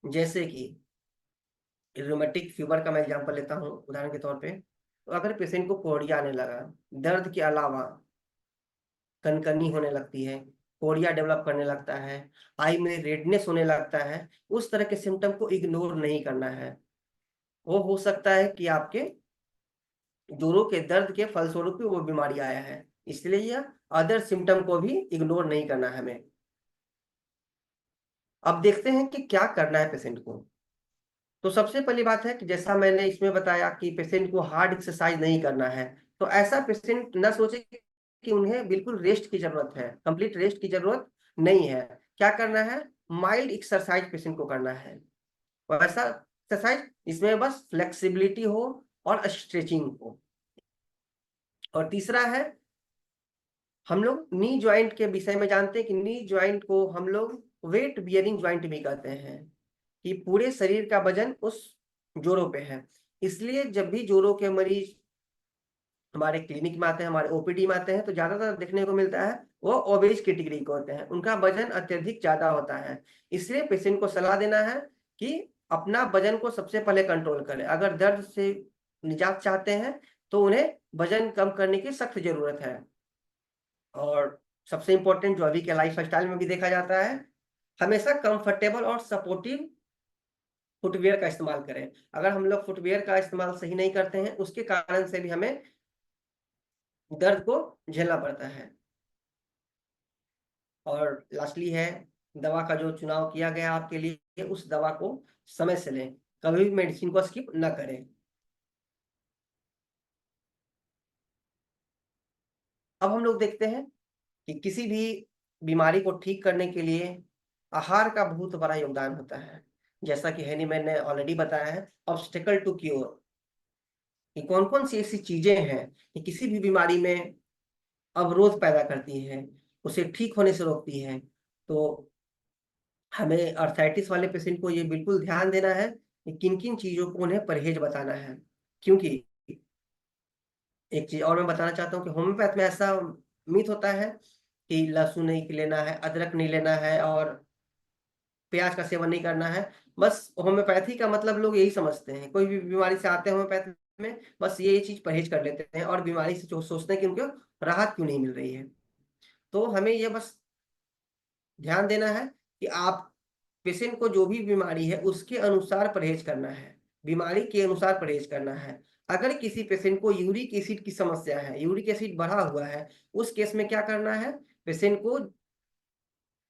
जैसे कि रूमेटिक फीवर का मैं एग्जांपल लेता हूँ उदाहरण के तौर पे। तो अगर पेशेंट को कोढ़िया आने लगा, दर्द के अलावा कनकनी होने लगती है, कोढ़िया डेवलप करने लगता है, आई में रेडनेस होने लगता है, उस तरह के सिम्टम को इग्नोर नहीं करना है। वो हो सकता है कि आपके जोड़ों के दर्द के फलस्वरूप वो बीमारी आया है, इसलिए यह अदर सिम्टम को भी इग्नोर नहीं करना है हमें। अब देखते हैं कि क्या करना है पेशेंट को। तो सबसे पहली बात है कि जैसा मैंने इसमें बताया कि पेशेंट को हार्ड एक्सरसाइज नहीं करना है। तो ऐसा पेशेंट ना सोचे कि उन्हें बिल्कुल रेस्ट की जरूरत है, कंप्लीट रेस्ट की जरूरत नहीं है। क्या करना है, माइल्ड एक्सरसाइज पेशेंट को करना है। और ऐसा एक्सरसाइज इसमें बस फ्लेक्सिबिलिटी हो और स्ट्रेचिंग हो। और तीसरा है, हम लोग नी ज्वाइंट के विषय में जानते हैं कि नी ज्वाइंट को हम लोग वेट बियरिंग ज्वाइंट भी कहते हैं, कि पूरे शरीर का वजन उस जोड़ों पे है। इसलिए जब भी जोड़ों के मरीज हमारे क्लिनिक में आते हैं, हमारे ओपीडी में आते हैं, तो ज्यादातर देखने को मिलता है वो ओबेज कैटेगरी के होते हैं, उनका वजन अत्यधिक ज्यादा होता है। इसलिए पेशेंट को सलाह देना है कि अपना वजन को सबसे पहले कंट्रोल करें। अगर दर्द से निजात चाहते हैं तो उन्हें वजन कम करने की सख्त जरूरत है। और सबसे इम्पोर्टेंट जो अभी के लाइफ स्टाइल में भी देखा जाता है, हमेशा कंफर्टेबल और सपोर्टिव फुटवियर का इस्तेमाल करें। अगर हम लोग फुटवियर का इस्तेमाल सही नहीं करते हैं, उसके कारण से भी हमें दर्द को झेलना पड़ता है। और लास्टली है, दवा का जो चुनाव किया गया आपके लिए, उस दवा को समय से लें, कभी भी मेडिसिन को स्किप ना करें। अब हम लोग देखते हैं कि किसी भी बीमारी को ठीक करने के लिए आहार का बहुत बड़ा योगदान होता है। जैसा कि हैनीमैन ने ऑलरेडी बताया है, ऑब्स्टेकल टू क्योर, कि कौन कौन सी ऐसी चीजें हैं कि किसी भी बीमारी में अवरोध पैदा करती हैं, उसे ठीक होने से रोकती हैं। तो हमें अर्थराइटिस वाले पेशेंट को ये बिल्कुल ध्यान देना है कि किन किन चीजों को उन्हें परहेज बताना है। क्योंकि एक चीज और मैं बताना चाहता हूँ कि होम्योपैथ में ऐसा मिथ होता है कि लहसुन नहीं लेना है, अदरक नहीं लेना है और प्याज का सेवन नहीं करना है। बस होम्योपैथी का मतलब लोग यही समझते हैं, कोई भी बीमारी से आते हैं होम्योपैथी में, बस ये चीज परहेज कर लेते हैं और बीमारी से जो सोचते हैं कि उनको राहत क्यों नहीं मिल रही है। तो हमें ये बस ध्यान देना है कि आप पेशेंट को जो भी बीमारी है उसके अनुसार परहेज करना है, बीमारी के अनुसार परहेज करना है। अगर किसी पेशेंट को यूरिक एसिड की समस्या है, यूरिक एसिड बढ़ा हुआ है, उस केस में क्या करना है, पेशेंट को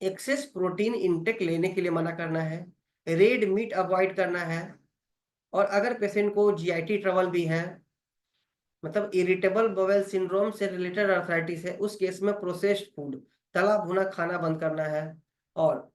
एक्सेस प्रोटीन इंटेक लेने के लिए मना करना है, रेड मीट अवॉइड करना है। और अगर पेशेंट को जीआईटी ट्रबल भी है, मतलब इरिटेबल बवेल सिंड्रोम से रिलेटेड अर्थराइटिस है, उस केस में प्रोसेस्ड फूड, तला भुना खाना बंद करना है। और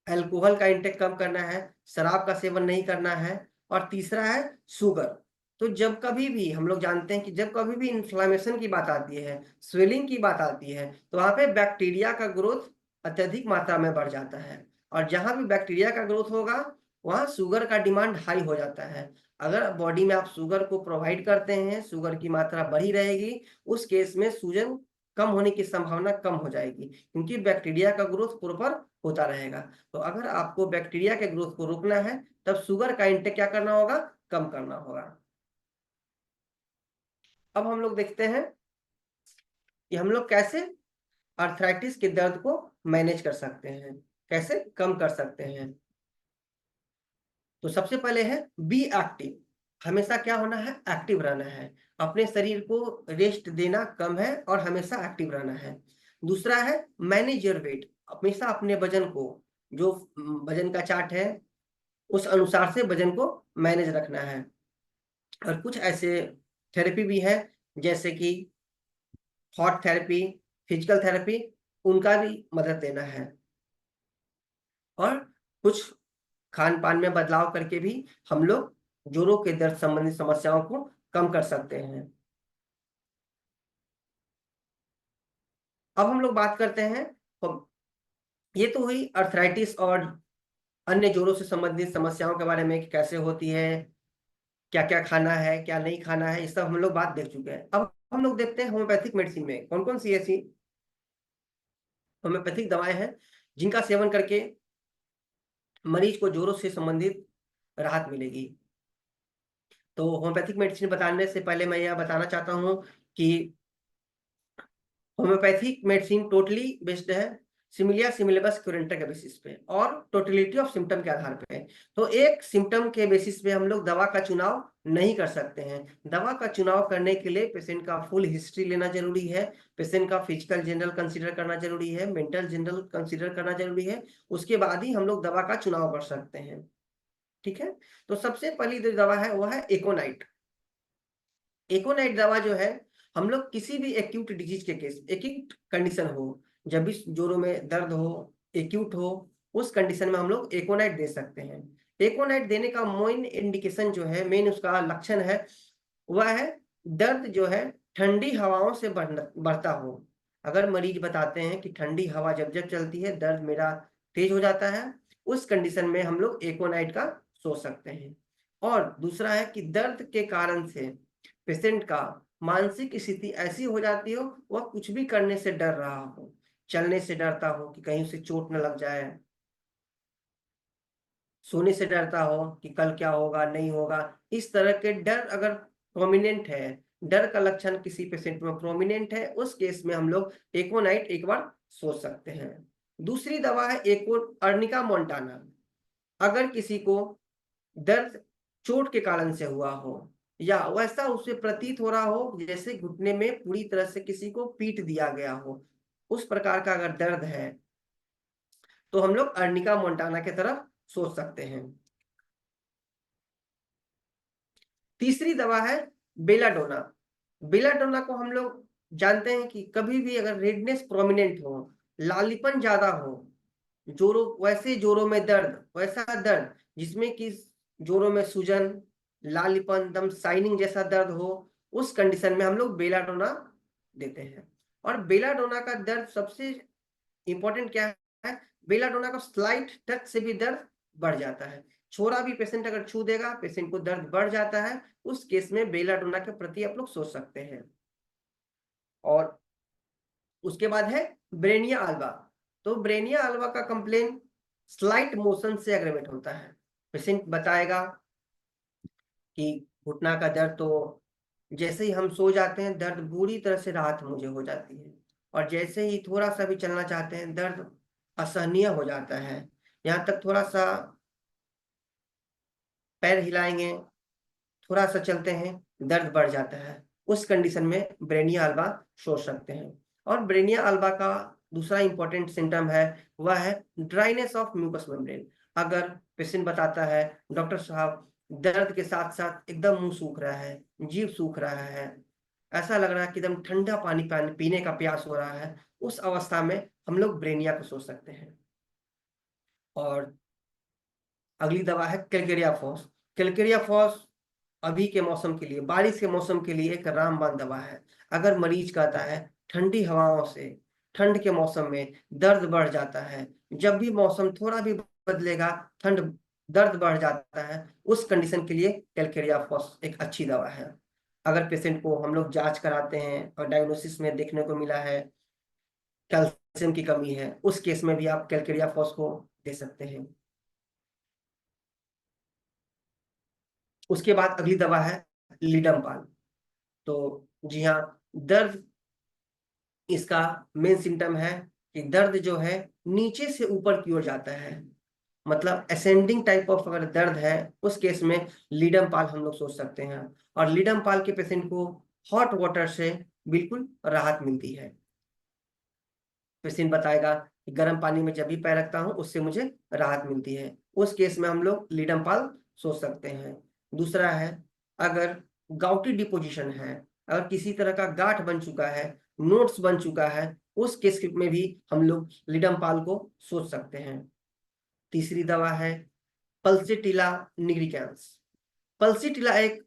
अल्कोहल का इंटेक कम करना है, शराब का सेवन नहीं करना है, और तीसरा है शुगर। तो जब कभी भी हम लोग जानते हैं कि जब कभी भी इन्फ्लामेशन की बात आती है, स्वेलिंग की बात आती है, तो वहाँ पे बैक्टीरिया का ग्रोथ अत्यधिक मात्रा में बढ़ जाता है, और जहाँ भी बैक्टीरिया का ग्रोथ होगा वहाँ शुगर का डिमांड हाई हो जाता है। अगर बॉडी में आप शुगर को प्रोवाइड करते हैं, शुगर की मात्रा बढ़ी रहेगी, उस केस में सूजन कम होने की संभावना कम हो जाएगी, क्योंकि बैक्टीरिया का ग्रोथ प्रॉपर होता रहेगा। तो अगर आपको बैक्टीरिया के ग्रोथ को रोकना है, तब शुगर का इंटेक क्या करना होगा? कम करना होगा। अब हम लोग देखते हैं कि हम लोग कैसे आर्थराइटिस के दर्द को मैनेज कर सकते हैं, कैसे कम कर सकते हैं। तो सबसे पहले है बी एक्टिव। हमेशा क्या होना है? एक्टिव रहना है। अपने शरीर को रेस्ट देना कम है और हमेशा एक्टिव रहना है। दूसरा है मैनेज योर वेट। हमेशा अपने वजन को, जो वजन का चार्ट है, उस अनुसार से वजन को मैनेज रखना है। और कुछ ऐसे थेरेपी भी है, जैसे कि हॉट थेरेपी, फिजिकल थेरेपी, उनका भी मदद लेना है। और कुछ खान पान में बदलाव करके भी हम लोग जोड़ों के दर्द संबंधी समस्याओं को कम कर सकते हैं। अब हम लोग बात करते हैं, तो ये तो हुई अर्थराइटिस और अन्य जोड़ों से संबंधित समस्याओं के बारे में कि कैसे होती है, क्या क्या खाना है, क्या नहीं खाना है, ये सब हम लोग बात देख चुके हैं। अब हम लोग देखते हैं होम्योपैथिक मेडिसिन में कौन कौन सी ऐसी होम्योपैथिक दवाएं हैं जिनका सेवन करके मरीज को जोड़ों से संबंधित राहत मिलेगी। तो होम्योपैथिक मेडिसिन बताने से पहले मैं यह बताना चाहता हूँ कि होम्योपैथिक मेडिसिन टोटली बेस्ड है सिमिलिया सिमिलेबस क्यूरेंटर के बेसिस पे और टोटलिटी ऑफ सिम्टम के आधार पे। तो एक सिम्टम के बेसिस पे हम लोग दवा का चुनाव नहीं कर सकते हैं। दवा का चुनाव करने के लिए पेशेंट का फुल हिस्ट्री लेना जरूरी है, पेशेंट का फिजिकल जनरल कंसीडर करना जरूरी है, मेंटल जनरल कंसीडर करना जरूरी है। उसके बाद ही हम लोग दवा का चुनाव कर सकते हैं। ठीक है, तो सबसे पहली जो दवा है वो है एकोनाइट। एकोनाइट दवा जो है, हम लोग किसी भी एक्यूट डिजीज के केस, एक्यूट कंडीशन हो, जब भी जोड़ों में दर्द हो, एक्यूट हो, उस कंडीशन में हम लोग एकोनाइट दे सकते हैं। एकोनाइट देने का मेन इंडिकेशन जो है, मेन उसका लक्षण है, वह है दर्द जो है ठंडी हवाओं से बढ़ता हो। अगर मरीज बताते हैं कि ठंडी हवा जब जब चलती है दर्द मेरा तेज हो जाता है, उस कंडीशन में हम लोग एकोनाइट का सोच सकते हैं। और दूसरा है कि दर्द के कारण से पेशेंट का मानसिक स्थिति ऐसी हो जाती हो, वह कुछ भी करने से डर रहा हो, चलने से डरता हो कि कहीं उसे चोट न लग जाए, सोने से डरता हो कि कल क्या होगा नहीं होगा। इस तरह के डर अगर प्रोमिनेंट है, डर का लक्षण किसी पेशेंट में प्रोमिनेंट है, उस केस में हम लोग एकोनाइट एक बार सोच सकते हैं। दूसरी दवा है एको अर्निका मोंटाना। अगर किसी को दर्द चोट के कारण से हुआ हो, या वैसा उसे प्रतीत हो रहा हो जैसे घुटने में पूरी तरह से किसी को पीट दिया गया हो, उस प्रकार का अगर दर्द है, तो हम लोग अर्निका मोंटाना की तरफ सोच सकते हैं। तीसरी दवा है बेलाडोना। बेलाडोना को हम लोग जानते हैं कि कभी भी अगर रेडनेस प्रोमिनेंट हो, लालीपन ज्यादा हो, जोड़ों, वैसे जोड़ों में दर्द, वैसा दर्द जिसमें कि जोड़ों में सूजन, लालीपन, दम शाइनिंग जैसा दर्द हो, उस कंडीशन में हम लोग बेलाडोना देते हैं। और बेलाडोना का दर्द सबसे इंपॉर्टेंट क्या है? बेलाडोना का स्लाइट टच से भी दर्द बढ़ जाता है। छोरा भी पेशेंट अगर छू देगा, पेशेंट को दर्द बढ़ जाता है, उस केस में बेलाडोना के प्रति आप लोग सोच सकते हैं। और उसके बाद है ब्रेनिया अल्वा। तो ब्रेनिया अल्वा का कंप्लेन स्लाइट मोशन से एग्रेवेट होता है। पेशेंट बताएगा कि घुटना का दर्द, तो जैसे ही हम सो जाते हैं दर्द बुरी तरह से राहत मुझे हो जाती है, और जैसे ही थोड़ा सा भी चलना चाहते हैं दर्द असहनीय हो जाता है। यहाँ तक थोड़ा सा पैर हिलाएंगे, थोड़ा सा चलते हैं, दर्द बढ़ जाता है। उस कंडीशन में ब्रेनिया अल्बा सोच सकते हैं। और ब्रेनिया अल्बा का दूसरा इंपॉर्टेंट सिम्टम है, वह है ड्राइनेस ऑफ म्यूकस मेम्ब्रेन। अगर पेशेंट बताता है डॉक्टर साहब दर्द के साथ साथ एकदम मुंह सूख रहा है, जीभ सूख रहा है, ऐसा लग रहा है कि एकदम ठंडा पानी पीने का प्यास हो रहा है, उस अवस्था में हम लोग ब्रेनिया को सोच सकते हैं। और अगली दवा है कैलकेरिया फॉस। कैलकेरिया फॉस अभी के मौसम के लिए, बारिश के मौसम के लिए एक रामबाण दवा है। अगर मरीज कहता है ठंडी हवाओं से ठंड के मौसम में दर्द बढ़ जाता है, जब भी मौसम थोड़ा भी बदलेगा ठंड दर्द बढ़ जाता है, उस कंडीशन के लिए कैलकेरिया फॉस एक अच्छी दवा है। अगर पेशेंट को हम लोग जांच कराते हैं और डायग्नोसिस में देखने को मिला है कैल्शियम की कमी है, उस केस में भी आप कैलकेरिया फॉस को दे सकते हैं। उसके बाद अगली दवा है लीडमपाल। तो जी हाँ, दर्द इसका मेन सिम्टम है कि दर्द जो है नीचे से ऊपर की ओर जाता है, मतलब असेंडिंग टाइप ऑफ अगर दर्द है, उस केस में लीडमपाल हम लोग सोच सकते हैं। और लीडमपाल के पेशेंट को हॉट वाटर से बिल्कुल राहत मिलती है। पेशेंट बताएगा कि गर्म पानी में जब भी पैर रखता हूँ उससे मुझे राहत मिलती है, उस केस में हम लोग लीडमपाल सोच सकते हैं। दूसरा है अगर गाउटी डिपोजिशन है, अगर किसी तरह का गांठ बन चुका है, नोट्स बन चुका है, उस केस में भी हम लोग लीडमपाल को सोच सकते हैं। तीसरी दवा है पल्सिटिला निग्रिकेंस। पल्सिटिला एक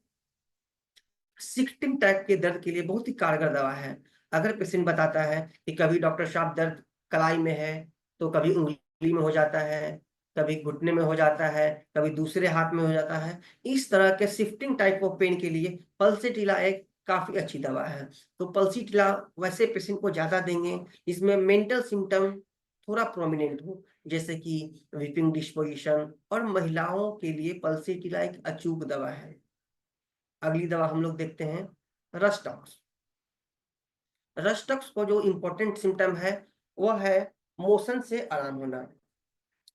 सिक्टिंग टाइप के दर्द के लिए बहुत ही कारगर दवा है। अगर पेशेंट बताता है कि कभी डॉक्टर साहब दर्द कलाई में है, तो कभी उंगली में हो जाता है, कभी घुटने में हो जाता है, कभी दूसरे हाथ में हो जाता है, इस तरह के शिफ्टिंग टाइप ऑफ पेन के लिए पल्सिटिला एक काफी अच्छी दवा है। तो पल्सिटिला वैसे पेशेंट को ज्यादा देंगे इसमें मेंटल सिम्टम थोड़ा प्रोमिनेंट हो, जैसे कि वीपिंग डिस्पोजिशन, और महिलाओं के लिए पल्सिटिला एक अचूक दवा है। अगली दवा हम लोग देखते हैं रस्टॉक्स। रस्टॉक्स को जो इंपॉर्टेंट सिम्टम है वह है मोशन से आराम होना,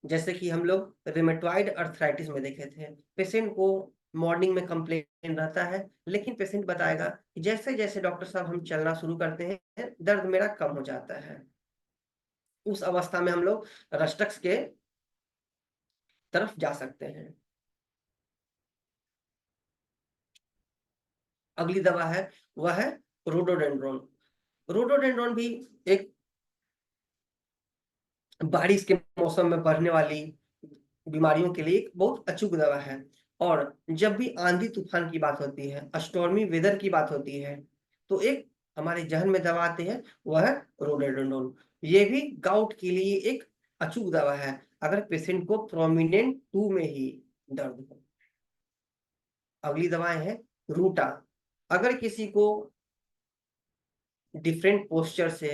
जैसे कि हम लोग रिमेटॉइड अर्थराइटिस में देखे थे। पेशेंट को मॉर्निंग में कंप्लेन रहता है, लेकिन पेशेंट बताएगा कि जैसे जैसे डॉक्टर साहब हम चलना शुरू करते हैं दर्द मेरा कम हो जाता है। उस अवस्था में हम लोग रस्टॉक्स के तरफ जा सकते हैं। अगली दवा है वह है रोडोडेंड्रोन। रोडोडेंड्रोन भी एक बारिश के मौसम में बढ़ने वाली बीमारियों के लिए एक बहुत अचूक दवा है। और जब भी आंधी तूफान की बात होती है, स्टॉर्मी वेदर की बात होती है, तो एक हमारे जहन में दवा आती है वह है रोडोडेंड्रोन। ये भी गाउट के लिए एक अचूक दवा है अगर पेशेंट को प्रोमिनेंट 2 में ही दर्द हो। अगली दवाएं हैं रूटा। अगर किसी को डिफरेंट पोस्चर से,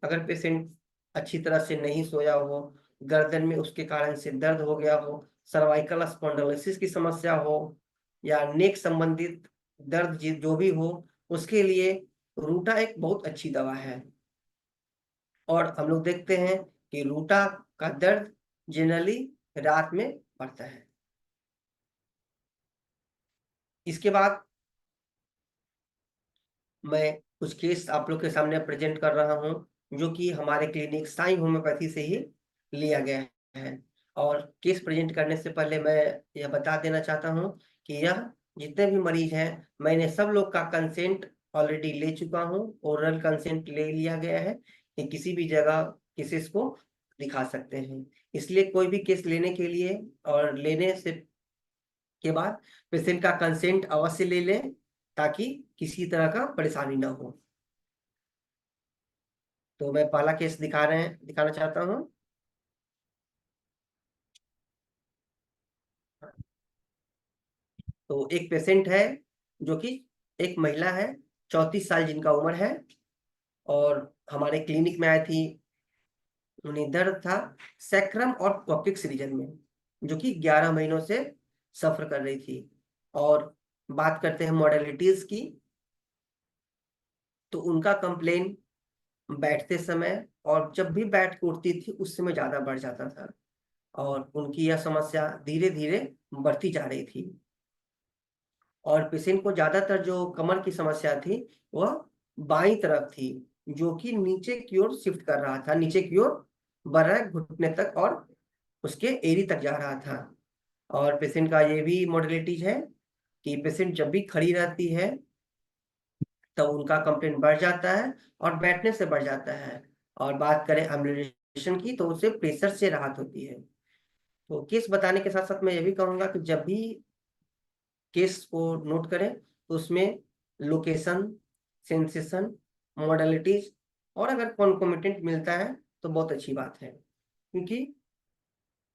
अगर पेशेंट अच्छी तरह से नहीं सोया हो, गर्दन में उसके कारण से दर्द हो गया हो, सर्वाइकल स्पॉन्डिलोसिस की समस्या हो, या नेक संबंधित दर्द जो भी हो, उसके लिए रूटा एक बहुत अच्छी दवा है। और हम लोग देखते हैं कि रूटा का दर्द जनरली रात में बढ़ता है। इसके बाद मैं कुछ केस आप लोग के सामने प्रेजेंट कर रहा हूं जो कि हमारे क्लिनिक साई होम्योपैथी से ही लिया गया है। और केस प्रेजेंट करने से पहले मैं यह बता देना चाहता हूं कि यह जितने भी मरीज हैं मैंने सब लोग का कंसेंट ऑलरेडी ले चुका हूं, ओरल कंसेंट ले लिया गया है कि किसी भी जगह केसेस को दिखा सकते हैं। इसलिए कोई भी केस लेने के लिए और लेने से के बाद पेशेंट का कंसेंट अवश्य ले लें ताकि किसी तरह का परेशानी ना हो। तो मैं पहला केस दिखाना चाहता हूं। तो एक पेशेंट है जो कि एक महिला है, 34 साल जिनका उम्र है, और हमारे क्लिनिक में आई थी। उन्हें दर्द था सैक्रम और कॉक्सिक्स रीजन में, जो कि 11 महीनों से सफर कर रही थी। और बात करते हैं मॉडलिटीज की, तो उनका कंप्लेन बैठते समय और जब भी बैठ के उठती थी उस समय ज्यादा बढ़ जाता था, और उनकी यह समस्या धीरे धीरे बढ़ती जा रही थी। और पेशेंट को ज्यादातर जो कमर की समस्या थी वह बाईं तरफ थी, जो कि नीचे की ओर शिफ्ट कर रहा था, नीचे की ओर बढ़ रहा है घुटने तक और उसके एरी तक जा रहा था। और पेशेंट का ये भी मॉडलिटीज है कि पेशेंट जब भी खड़ी रहती है तब उनका कंप्लेंट बढ़ जाता है और बैठने से बढ़ जाता है। और बात करें अम्लुलेशन की तो उससे प्रेशर से राहत होती है। तो केस बताने के साथ साथ मैं ये भी कहूँगा कि जब भी केस को नोट करें तो उसमें लोकेशन, सेंसेशन, मॉडलिटीज और अगर कॉन्कोमिटेंट मिलता है तो बहुत अच्छी बात है, क्योंकि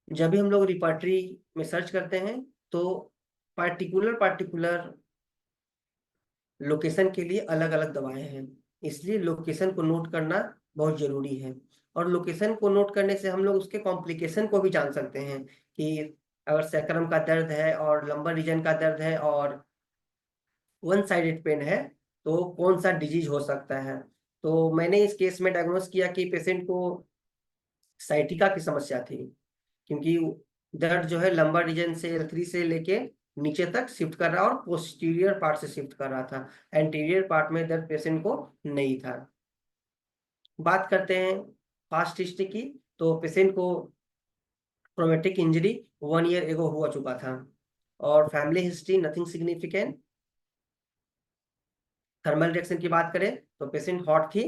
जब भी हम लोग रिपर्टरी में सर्च करते हैं तो पार्टिकुलर लोकेशन के लिए अलग अलग दवाएं हैं, इसलिए लोकेशन को नोट करना बहुत जरूरी है। और लोकेशन को नोट करने से हम लोग उसके कॉम्प्लिकेशन को भी जान सकते हैं कि अगर सैक्रम का दर्द है और लंबर रीजन का दर्द है और वन साइडेड पेन है तो कौन सा डिजीज हो सकता है। तो मैंने इस केस में डायग्नोस किया कि पेशेंट को साइटिका की समस्या थी, क्योंकि दर्द जो है लंबर रीजन से L3 से लेके नीचे तक शिफ्ट कर रहा और पोस्टीरियर पार्ट से शिफ्ट कर रहा था, एंटीरियर पार्ट में दर्द पेशेंट को नहीं था। बात करते हैं पास्ट हिस्ट्री की, तो पेशेंट को ट्रॉमेटिक इंजरी 1 ईयर एगो हुआ चुका था और family history nothing significant. Thermal reaction की बात करें तो पेशेंट हॉट थी।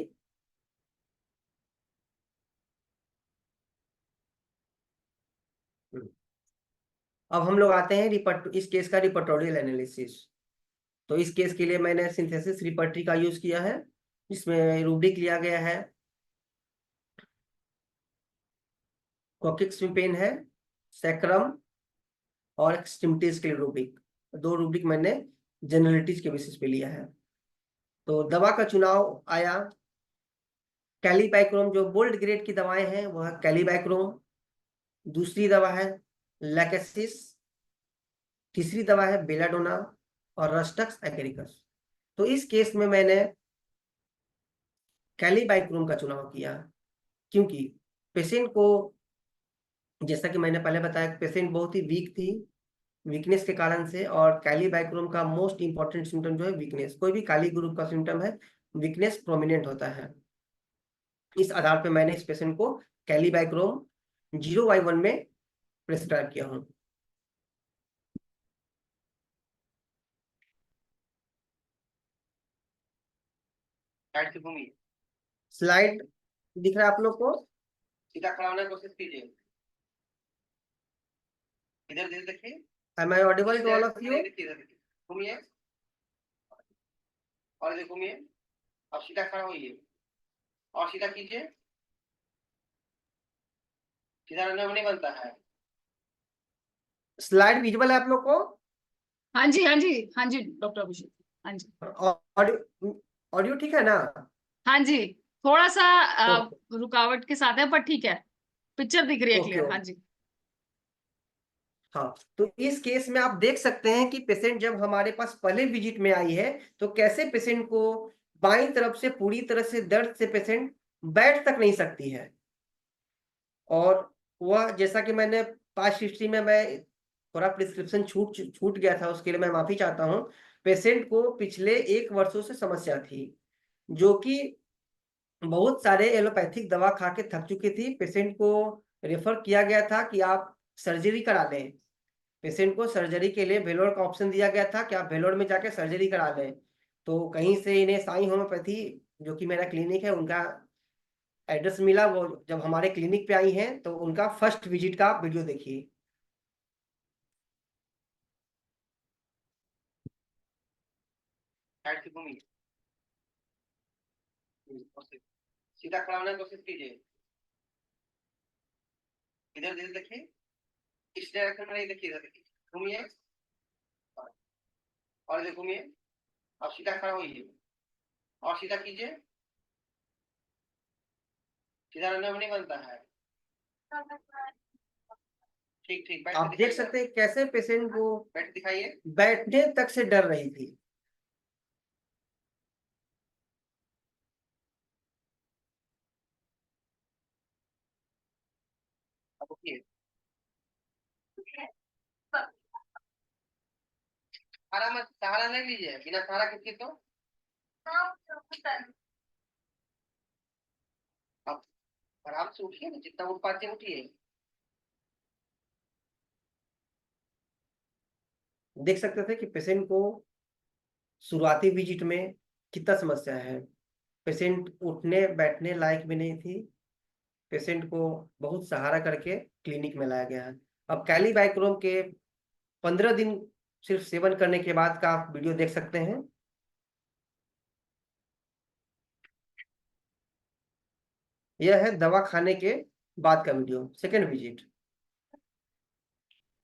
अब हम लोग आते हैं इस केस का रिपर्टोरियल एनालिसिस। तो इस केस के लिए मैंने सिंथेसिस रिपर्टरी का यूज किया है, जिसमें रूब्रिक लिया गया है, कोकिक्स में पेन है, सैक्रम और एक्सट्रीमिटीज के लिए रूब्रिक। दो रूब्रिक मैंने जनरलिटीज के बेसिस पे लिया है। तो दवा का चुनाव आया, कैलीबाइक्रोम, जो बोल्ड ग्रेड की दवाएं हैं वह कैलीबाइक्रोम, दूसरी दवा है लैकेसिस, तीसरी दवा है बेलाडोना और रस्टक्स एकेरिकस। तो इस केस में मैंने कैलीबाइक्रोम का चुनाव किया, क्योंकि पेशेंट को, जैसा कि मैंने पहले बताया, पेशेंट बहुत ही वीक थी, वीकनेस के कारण से, और कैलीबाइक्रोम का मोस्ट इंपॉर्टेंट सिम्टम जो है वीकनेस। कोई भी काली ग्रुप का सिम्टम है, वीकनेस प्रोमिनेंट होता है। इस आधार पे मैंने इस पेशेंट को कैलीबाइक्रोम 0/1 में प्रेस्क्राइब किया हूँ। स्लाइड दिख रहा है आप लोग को? सीधा खड़ा होने की कोशिश कीजिए, इधर देखिए। Am I audible to all of you? घूमिए और इधर घूमिए, अब सीधा खड़ा होइए और सीधा कीजिए, सीधा रहने में नहीं बनता है। स्लाइड विजुअल है आप लोग को? हाँ जी, हाँ जी, हाँ जी डॉक्टर अभिषेक, हाँ जी, ऑडियो ऑडियो ठीक है ना? हाँ जी, थोड़ा सा ओके रुकावट के साथ है पर ठीक है, पिक्चर दिख रही है ओके। क्लियर। हाँ जी, हाँ, तो इस केस में आप देख सकते हैं कि पेशेंट जब हमारे पास पहले विजिट में आई है तो कैसे पेशेंट को बाईं तरफ से पूरी तरह से दर्द से पेशेंट बैठ तक नहीं सकती है। और वह, जैसा कि मैंने पास्ट हिस्ट्री में मैं थोड़ा प्रिस्क्रिप्शन छूट छूट गया था, उसके लिए मैं माफी चाहता हूँ। पेशेंट को पिछले 1 वर्षों से समस्या थी, जो कि बहुत सारे एलोपैथिक दवा खा के थक चुकी थी। पेशेंट को रेफर किया गया था कि आप सर्जरी करा लें। पेशेंट को सर्जरी के लिए वेलोर का ऑप्शन दिया गया था कि आप वेलोर में जाके सर्जरी करा लें। तो कहीं से इन्हें साई होम्योपैथी, जो कि मेरा क्लिनिक है, उनका एड्रेस मिला। वो जब हमारे क्लिनिक पे आई हैं तो उनका फर्स्ट विजिट का वीडियो देखिए। सीधा खड़ा होने की कोशिश कीजिए, इधर इधर देखिए, इस डायरेक्शन में नहीं देखिए, इधर देखिए, घूमिए और इधर घूमिए, अब सीधा खड़ा होइए और सीधा कीजिए, सीधा रहने में नहीं बनता है। ठीक ठीक, आप देख सकते हैं कैसे पेशेंट को बैठ दिखाइए, बैठने तक से डर रही थी। अब उठिए, सहारा मत, सहारा नहीं लीजिए, बिना सहारा किसके तो अब आराम से उठिए ना, जितना उठ पाते उठिए। देख सकते थे कि पेशेंट को शुरुआती विजिट में कितना समस्या है। पेशेंट उठने बैठने लायक भी नहीं थी। पेशेंट को बहुत सहारा करके क्लिनिक में लाया गया है। अब कैलीबाइक्रोम के 15 दिन सिर्फ सेवन करने के बाद का आप वीडियो देख सकते हैं। यह है दवा खाने के बाद का वीडियो, सेकेंड विजिट।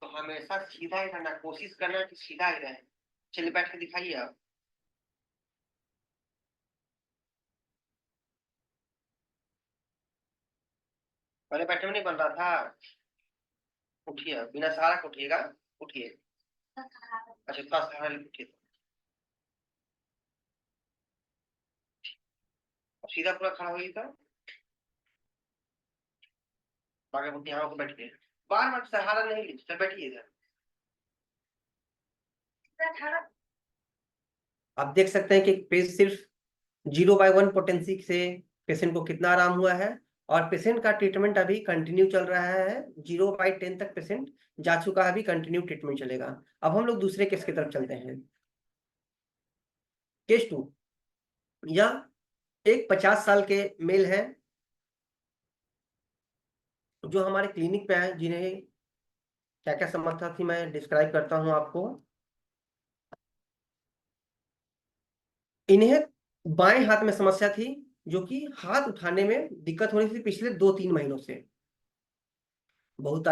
तो हमेशा सीधा ही रहना, कोशिश करना कि सीधा ही रहे। चलिए बैठ के दिखाइए आप। पहले बैठे में नहीं बन रहा था। उठिए, बिना सहारा के उठिएगा। उठिए। अच्छा, थोड़ा सहारा लेके उठिए। अब सीधा पूरा खड़ा होइए तो आगे बढ़ यहाँ को बैठिए। बार बार सहारा नहीं लीजिए, तो बैठिए इधर। आप देख सकते हैं कि पेज सिर्फ 0/1 पोटेंसी से पेशेंट को कितना आराम हुआ है, और पेशेंट का ट्रीटमेंट अभी कंटिन्यू चल रहा है। 0/10 तक पेशेंट जा चुका है, अभी कंटिन्यू ट्रीटमेंट चलेगा। अब हम लोग दूसरे केस की तरफ चलते हैं। केस 2, यह एक 50 साल के मेल है जो हमारे क्लिनिक पे आए, जिन्हें क्या क्या समस्या थी मैं डिस्क्राइब करता हूं आपको। इन्हें बाएं हाथ में समस्या थी, जो कि हाथ उठाने में दिक्कत हो रही थी पिछले 2-3 महीनों से। बहुत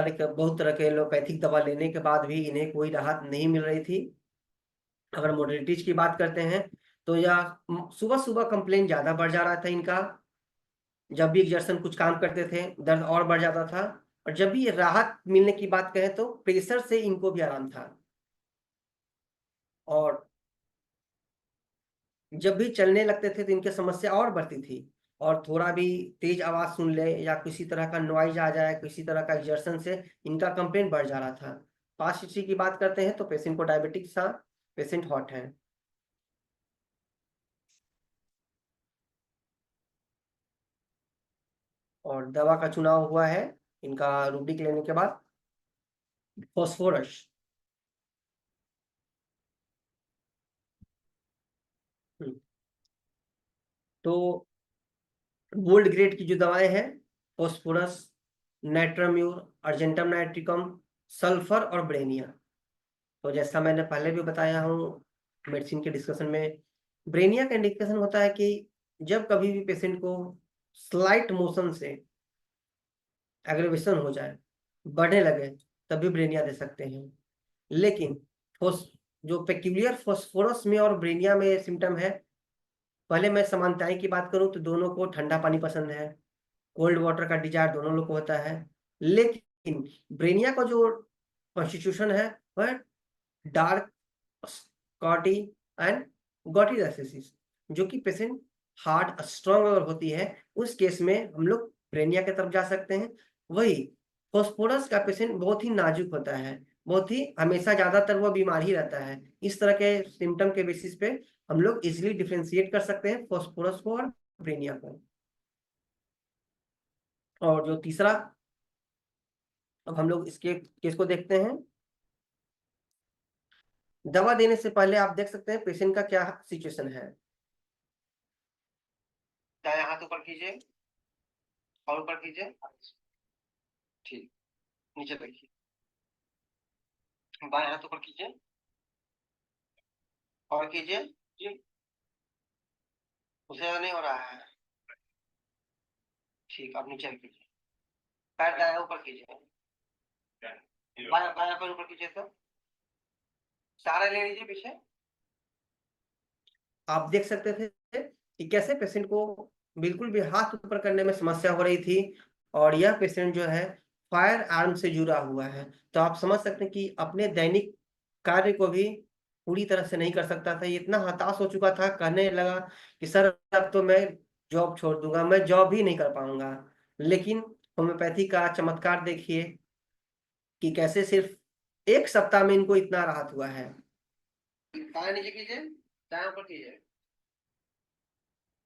तरह के एलोपैथिक दवा लेने के बाद भी इन्हें कोई राहत नहीं मिल रही थी। अगर मोडेलिटीज की बात करते हैं तो यह सुबह सुबह कंप्लेन ज्यादा बढ़ जा रहा था इनका। जब भी एक्सर्शन कुछ काम करते थे दर्द और बढ़ जाता था, और जब भी राहत मिलने की बात कहें तो प्रेशर से इनको भी आराम था। और जब भी चलने लगते थे तो इनकी समस्या और बढ़ती थी। और थोड़ा भी तेज आवाज सुन ले या किसी तरह का नॉइज आ जाए, किसी तरह का एक्सर्शन से इनका कंप्लेन बढ़ जा रहा था। पास्ट हिस्ट्री की बात करते हैं तो पेशेंट को डायबिटिक्स था, पेशेंट हॉट है। और दवा का चुनाव हुआ है इनका रूबिक लेने के बाद फॉस्फोरस। तो गोल्ड ग्रेड की जो दवाएं हैं, फॉस्फोरस, नाइट्राम्यूर, अर्जेंटम नाइट्रिकम, सल्फर और ब्रेनिया। तो जैसा मैंने पहले भी बताया हूँ मेडिसिन के डिस्कशन में, ब्रेनिया का इंडिकेशन होता है कि जब कभी भी पेशेंट को स्लाइट मोशन से एग्रेवेशन हो जाए, बढ़ने लगे, तभी ब्रेनिया दे सकते हैं। लेकिन जो पेक्यूलियर फॉस्फोरस में और ब्रेनिया में सिम्टम है, पहले मैं समानताएं की बात करूं तो दोनों को ठंडा पानी पसंद है, कोल्ड वाटर का डिजायर दोनों लोग को होता है। लेकिन ब्रेनिया का जो कॉन्स्टिट्यूशन है वह डार्क स्कॉटी एंड गॉटिडाइसिस, जो कि पेशेंट हार्ड स्ट्रॉन्ग अगर होती है उस केस में हम लोग ब्रेनिया की तरफ जा सकते हैं। वही फॉस्फोरस का पेशेंट बहुत ही नाजुक होता है, बहुत ही हमेशा ज्यादातर वो बीमार ही रहता है। इस तरह के सिम्टम के बेसिस पे हम लोग इजिली डिफ्रेंशिएट कर सकते हैं फॉस्फोरस को और ब्रेनिया को। और जो तीसरा, अब हम लोग इसके केस को देखते हैं। दवा देने से पहले आप देख सकते हैं पेशेंट का क्या सिचुएशन है। दायां हाथ ऊपर कीजिए और ऊपर कीजिए, ठीक, नीचे देखिए। बाएं हाथ ऊपर कीजिए और कीजिए जी, उसे ज्यादा नहीं हो रहा है, ठीक। अब नीचे कीजिए, पैर दायां ऊपर कीजिए, बायां बायां पैर ऊपर कीजिए, तो सहारा ले लीजिए पीछे। आप देख सकते थे कि कैसे पेशेंट को बिल्कुल भी हाथ ऊपर करने में समस्या हो रही थी, और यह पेशेंट जो है फायर आर्म से जुड़ा हुआ है। तो आप समझ सकते हैं कि अपने दैनिक कार्य को भी पूरी तरह से नहीं कर सकता था। ये इतना हताश हो चुका था, कहने लगा कि सर अब तो मैं जॉब छोड़ दूंगा, मैं जॉब ही नहीं कर पाऊंगा। लेकिन होम्योपैथी का चमत्कार देखिए कि कैसे सिर्फ 1 सप्ताह में इनको इतना राहत हुआ है। दाएं नीचे कीजिए, दाएं ऊपर कीजिए,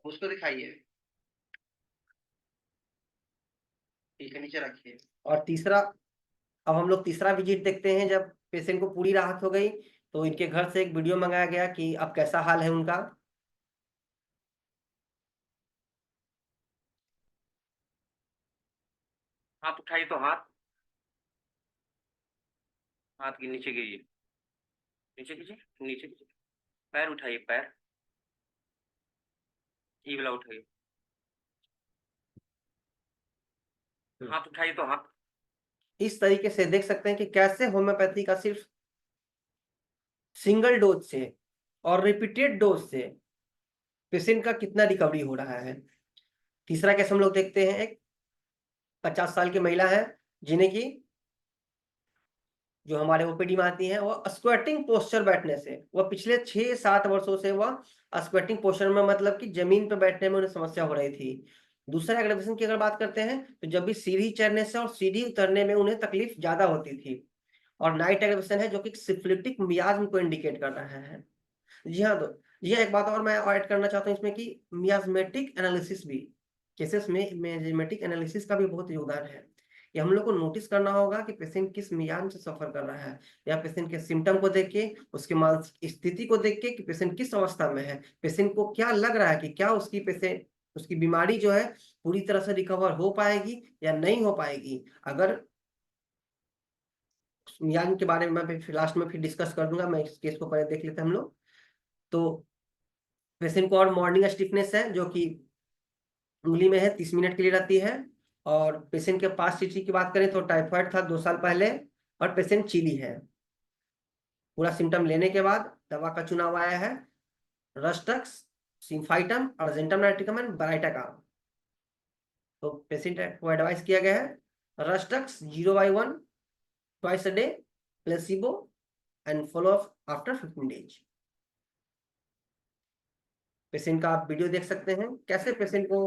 उसको दिखाइए, ठीक है, नीचे रखिए। और तीसरा, अब हम लोग तीसरा विजिट देखते हैं। जब पेशेंट को पूरी राहत हो गई तो इनके घर से एक वीडियो मंगाया गया कि अब कैसा हाल है उनका। हाथ उठाइए तो हाथ, हाथ के नीचे गिरिए, नीचे कीजिए, नीचे कीजिए। पैर उठाइए, पैर ई वाला उठाइए, हाथ उठाइए तो हाथ। इस तरीके से देख सकते हैं कि कैसे होम्योपैथी का सिर्फ सिंगल डोज से और रिपीटेड डोज से पेशेंट का कितना रिकवरी हो रहा है। तीसरा केस हम लोग देखते हैं, एक 50 साल की महिला है जिन्हें की जो हमारे ओपीडी में आती है, वो स्क्वेटिंग पोस्चर बैठने से, वह पिछले 6-7 वर्षों से वह स्क्वेटिंग पोस्चर में, मतलब कि जमीन पर बैठने में उन्हें समस्या हो रही थी। दूसरा एग्रेवेशन की अगर बात करते हैं तो जब भी सीढ़ी चढ़ने से और सीढ़ी उतरने में उन्हें तकलीफ ज्यादा होती थी। और नाइट एग्रेवेशन है जो कि सिफिलिटिक मियाज्म को इंडिकेट कर रहा है। जी हाँ, तो ये एक बात और मैं ऐड करना चाहता हूँ इसमें कि मियाज्मेटिक एनालिसिस भी, केसेस में मियाज्मेटिक एनालिसिस का भी बहुत योगदान है। ये हम लोग को नोटिस करना होगा कि पेशेंट किस मियाज से सफर कर रहा है, या पेशेंट के सिम्टम को देख के, उसके मानसिक स्थिति को देख के कि पेशेंट किस अवस्था में है, पेशेंट को क्या लग रहा है कि क्या उसकी बीमारी जो है पूरी तरह से रिकवर हो पाएगी या नहीं हो पाएगी। अगर मियाज के बारे में मैं फिर लास्ट में फिर डिस्कस कर दूंगा, मैं इस केस को पहले देख लेते हैं हम लोग। तो पेशेंट को और मॉर्निंग स्टिफनेस है जो कि उंगली में है, 30 मिनट के लिए रहती है। और पेशेंट के पास हिस्ट्री की बात करें तो टाइफाइड था 2 साल पहले, और पेशेंट चीली है। पूरा सिम्टम लेने के बाद दवा का चुनाव आया है rhus tox, symphytum, argentum nitricum and ब्राइटाकाम। तो पेशेंट को एडवाइस किया गया है rhus tox 0/1 twice a day, placebo, and follow up after 15 days. Patient का आप वीडियो देख सकते हैं कैसे पेशेंट को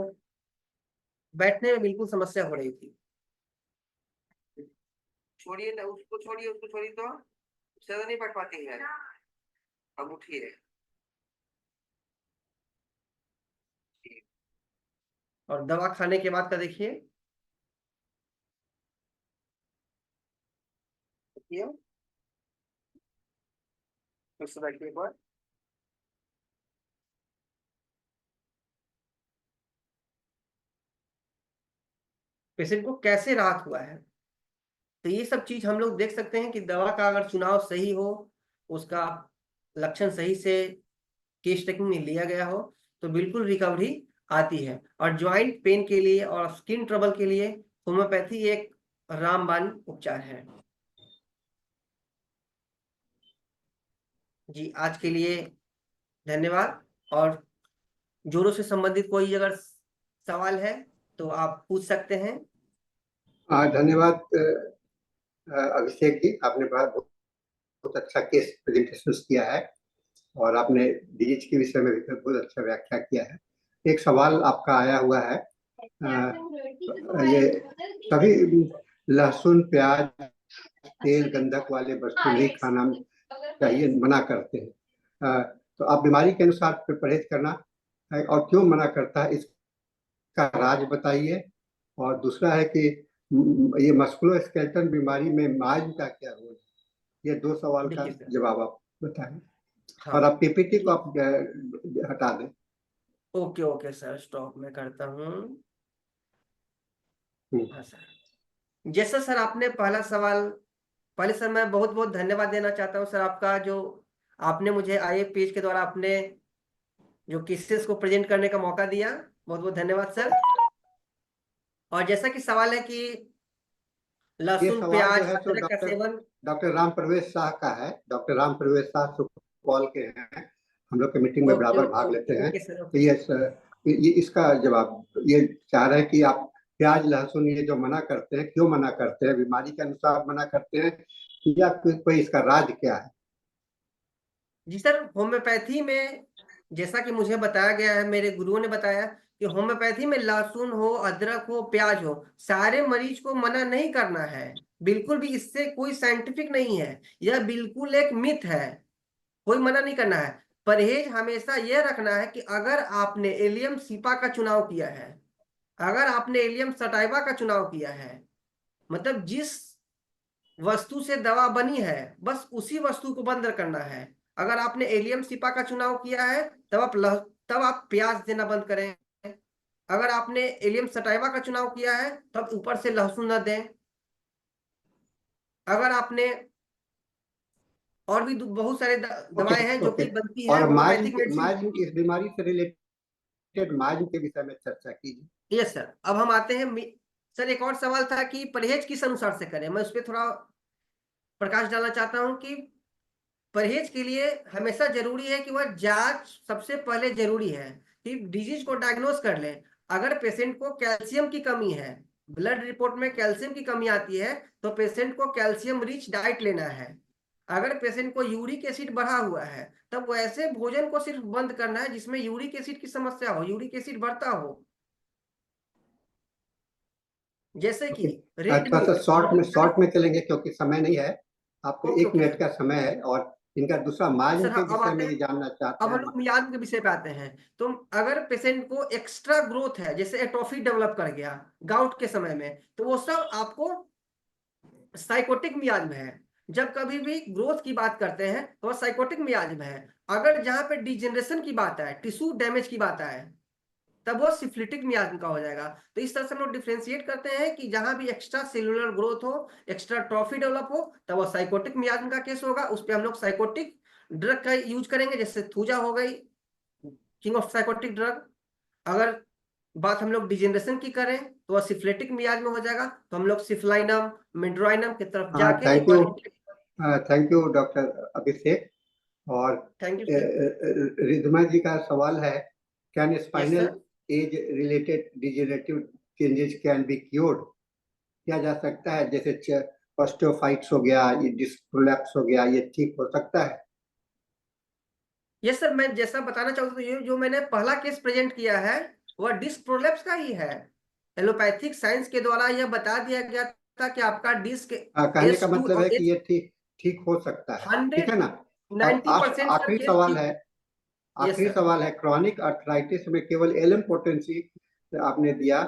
बैठने में बिल्कुल समस्या हो रही थी। छोड़िए ना, उसको छोड़िए, उसको छोड़िए, तो ज्यादा नहीं बैठ पाती है। अब उठिए और दवा खाने के बाद का देखिए, फिर से बैठिए एक बार। पेशेंट को कैसे राहत हुआ है। तो ये सब चीज हम लोग देख सकते हैं कि दवा का अगर चुनाव सही हो, उसका लक्षण सही से केस टेकिंग में लिया गया हो, तो बिल्कुल रिकवरी आती है। और ज्वाइंट पेन के लिए और स्किन ट्रबल के लिए होम्योपैथी एक रामबाण उपचार है। जी, आज के लिए धन्यवाद। और जोड़ों से संबंधित कोई अगर सवाल है तो आप पूछ सकते हैं। धन्यवाद अभिषेक जी, आपने बहुत अच्छा केस प्रेजेंटेशन किया है और आपने डिजीज के विषय में भी बहुत अच्छा व्याख्या किया है। एक सवाल आपका आया हुआ है, ये सभी लहसुन, प्याज, तेल, गंधक वाले वस्तु नहीं खाना चाहिए, मना करते हैं। तो आप बीमारी के अनुसार फिर परहेज करना है, और क्यों मना करता है इसका राज बताइए। और दूसरा है कि ये मस्कुलोस्केलेटल बीमारी में माइग्रेन का क्या रोल है। ये 2 सवाल का जवाब आप बताएं। हाँ। और आप पीपीटी को आप हटा दें। ओके ओके सर, स्टॉप में करता हूँ। हाँ सर। जैसा सर आपने पहला सवाल, पहले सर मैं बहुत बहुत धन्यवाद देना चाहता हूँ सर आपका, जो आपने मुझे आईए पेज के द्वारा अपने जो केसेस को प्रेजेंट करने का मौका दिया, बहुत बहुत धन्यवाद सर। और जैसा कि सवाल है कि लहसुन, प्याज, अदरक का सेवन, डॉक्टर राम प्रवेश शाह का है। डॉक्टर राम प्रवेश शाह सुपौल के हैं, हम लोग के मीटिंग में बराबर भाग लेते हैं। तो ये इसका जवाब ये चाह रहे हैं कि आप प्याज, लहसुन ये जो मना करते हैं, क्यों मना करते हैं, बीमारी के अनुसार मना करते हैं या कोई इसका राज क्या है। जी सर, होम्योपैथी में जैसा कि मुझे बताया गया है, मेरे गुरुओं ने बताया कि होम्योपैथी में लहसुन हो, अदरक हो, प्याज हो, सारे मरीज को मना नहीं करना है। बिल्कुल भी इससे कोई साइंटिफिक नहीं है, यह बिल्कुल एक मिथ है। कोई मना नहीं करना है। परहेज हमेशा यह रखना है कि अगर आपने एलियम सीपा का चुनाव किया है, अगर आपने एलियम सटाइवा का चुनाव किया है, मतलब जिस वस्तु से दवा बनी है बस उसी वस्तु को बंद करना है। अगर आपने एलियम सिपा का चुनाव किया है तब आप प्याज देना बंद करें। अगर आपने एलियम सटाइवा का चुनाव किया है तब ऊपर से लहसुन न दें। अगर आपने और भी बहुत सारे दवाएं हैं जो ओके। कि बनती है और होम्योपैथिक मेडिसिन। मार्जिन इस बीमारी से रिलेटेड मार्जिन के विषय में चर्चा कीजिए। यस सर, अब हम आते हैं सर, एक और सवाल था कि परहेज किस अनुसार से करें। मैं उस पर थोड़ा प्रकाश डालना चाहता हूं कि परहेज के लिए हमेशा जरूरी है कि वह जांच सबसे पहले जरूरी है कि डिजीज को डायग्नोस कर लें। अगर पेशेंट को कैल्शियम की कमी है, ब्लड रिपोर्ट में कैल्शियम की कमी आती है, तो पेशेंट को कैल्शियम रिच डाइट लेना है। अगर पेशेंट को यूरिक एसिड बढ़ा हुआ है, तब वैसे भोजन को सिर्फ बंद करना है जिसमें यूरिक एसिड की समस्या हो, यूरिक एसिड बढ़ता हो, जैसे कि रेड थोड़ा सा मीट। शॉर्ट में चलेंगे क्योंकि समय नहीं है। आपको ओके 1 ओके मिनट सर। का समय है और इनका दूसरा मार्जिन सर के अब विषय आते में हैं, ये जानना चाहते अब हम हैं। लोग मियाद के विषय पे आते हैं। तो अगर पेशेंट को एक्स्ट्रा ग्रोथ है, जैसे एट्रोफी डेवलप कर गया गाउट के समय में, तो वो सब आपको साइकोटिक मियाज में है। जब कभी भी ग्रोथ की बात करते हैं तो वह साइकोटिक मियाज में है। अगर जहां पे डिजेनरेशन की बात है, टिश्यू डैमेज की बात है, तब वो सिफिलिटिक मियाज का हो जाएगा। तो इस तरह से हम लोग डिफ्रेंशिएट करते हैं कि जहां भी एक्स्ट्रा सेलुलर ग्रोथ हो, एक्स्ट्रा ट्रॉफी डेवलप हो, तब वो साइकोटिक मियाज का केस होगा। उस पर हम लोग साइकोटिक ड्रग का यूज करेंगे, जैसे थूजा हो गई, किंग ऑफ साइकोटिक ड्रग। अगर बात हम लोग डिजेनरेशन की करें तो वह सिफिलिटिक मियाज में हो जाएगा, तो हम लोग सिफलाइनम मेड्रोइनम की तरफ जाके एक बार। थैंक यू डॉक्टर अभिषेक। और थैंक यू सर। रिद्धमा जी का सवाल है, can yes spinal sir. Age related degenerative changes can be cured? किया जा सकता है? जैसे ऑस्टियोफाइट्स हो गया, ये डिस्क प्रोलैप्स हो गया, ये ठीक हो सकता है? यस सर, मैं जैसा बताना चाहूँ तो ये जो मैंने पहला केस प्रेजेंट किया है वह डिस्क प्रोलैप्स का ही है। एलोपैथिक साइंस के द्वारा यह बता दिया गया था कि आपका डिस्क कहने का S2 मतलब और है कि ये ठीक हो सकता है, ठीक है ना? अब 90% सर आखिरी केस सवाल ठीक। है, यस सर। क्रॉनिक आर्थराइटिस में केवल एलएम पोटेंसी आपने दिया,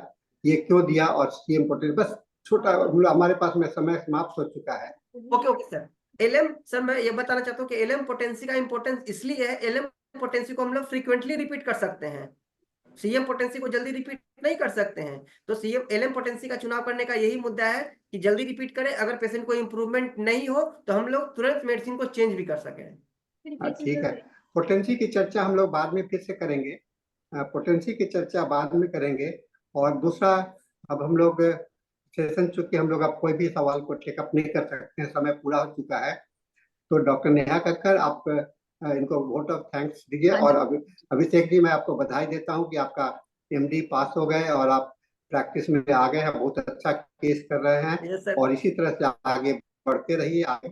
ये क्यों दिया? और सीएम पोटेंसी, बस छोटा, हमारे पास में समय समाप्त हो चुका है। Okay okay sir. LM sir, मैं ये बताना चाहता हूँ कि एलएम पोटेंसी का इंपॉर्टेंस इसलिए है, एलएम पोटेंसी को हम लोग फ्रीक्वेंटली रिपीट कर सकते हैं, सीएम पोटेंसी को जल्दी रिपीट नहीं कर सकते हैं। तो सीएम एलएम पोटेंसी का चुनाव करने का यही मुद्दा है कि जल्दी रिपीट करें। अगर पेशेंट को इंप्रूवमेंट नहीं हो तो हम लोग तुरंत मेडिसिन को चेंज भी कर सकें। ठीक है। पोटेंसी की चर्चा हम लोग बाद में फिर से करेंगे, पोटेंसी की चर्चा बाद में करेंगे। और दूसरा, अब हम लोग सेशन, चूंकि हम लोग अब कोई भी सवाल को टेकअप नहीं कर सकते हैं, समय पूरा हो चुका है, तो डॉक्टर नेहा कक्कर, आप इनको वोट ऑफ थैंक्स दीजिए। हाँ और जी। अभिषेक जी, मैं आपको बधाई देता हूं कि आपका एमडी पास हो गए और आप प्रैक्टिस में आ गए हैं, बहुत अच्छा केस कर रहे हैं। Yes sir. और इसी तरह से आगे बढ़ते रहिए, आगे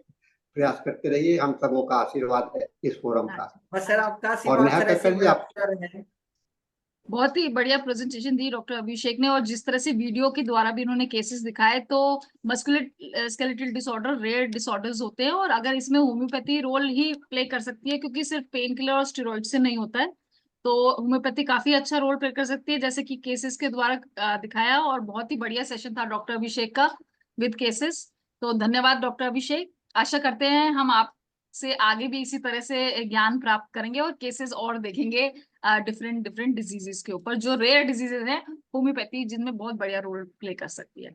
प्रयास करते रहिए, हम सबों का आशीर्वाद है इस फोरम हाँ का। जी। बस सर आपका और आशीर्वाद नेहा सर ऐसे ही कक्कर जी, आप बरकरार रहे। बहुत ही बढ़िया प्रेजेंटेशन दी डॉक्टर अभिषेक ने, और जिस तरह से वीडियो के द्वारा भी इन्होंने केसेस दिखाए, तो muscular skeletal disorder rare disorders होते हैं, और अगर इसमें होम्योपैथी रोल ही प्ले कर सकती है, क्योंकि सिर्फ पेन किलर और स्टेरॉइड से नहीं होता है, तो होम्योपैथी काफी अच्छा रोल प्ले कर सकती है, जैसे कि केसेस के द्वारा दिखाया। और बहुत ही बढ़िया सेशन था डॉक्टर अभिषेक का विद केसेस। तो धन्यवाद डॉक्टर अभिषेक। आशा करते हैं हम आपसे आगे भी इसी तरह से ज्ञान प्राप्त करेंगे और केसेस और देखेंगे डिफरेंट डिफरेंट डिजीजेस के ऊपर, जो रेयर डिजीजेस हैं, होम्योपैथी जिनमें बहुत बढ़िया रोल प्ले कर सकती है।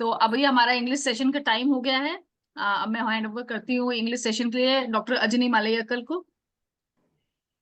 तो अभी हमारा इंग्लिश सेशन का टाइम हो गया है। अब मैं हैंड ओवर करती हूँ इंग्लिश सेशन के लिए डॉक्टर अजनी मालयकल को।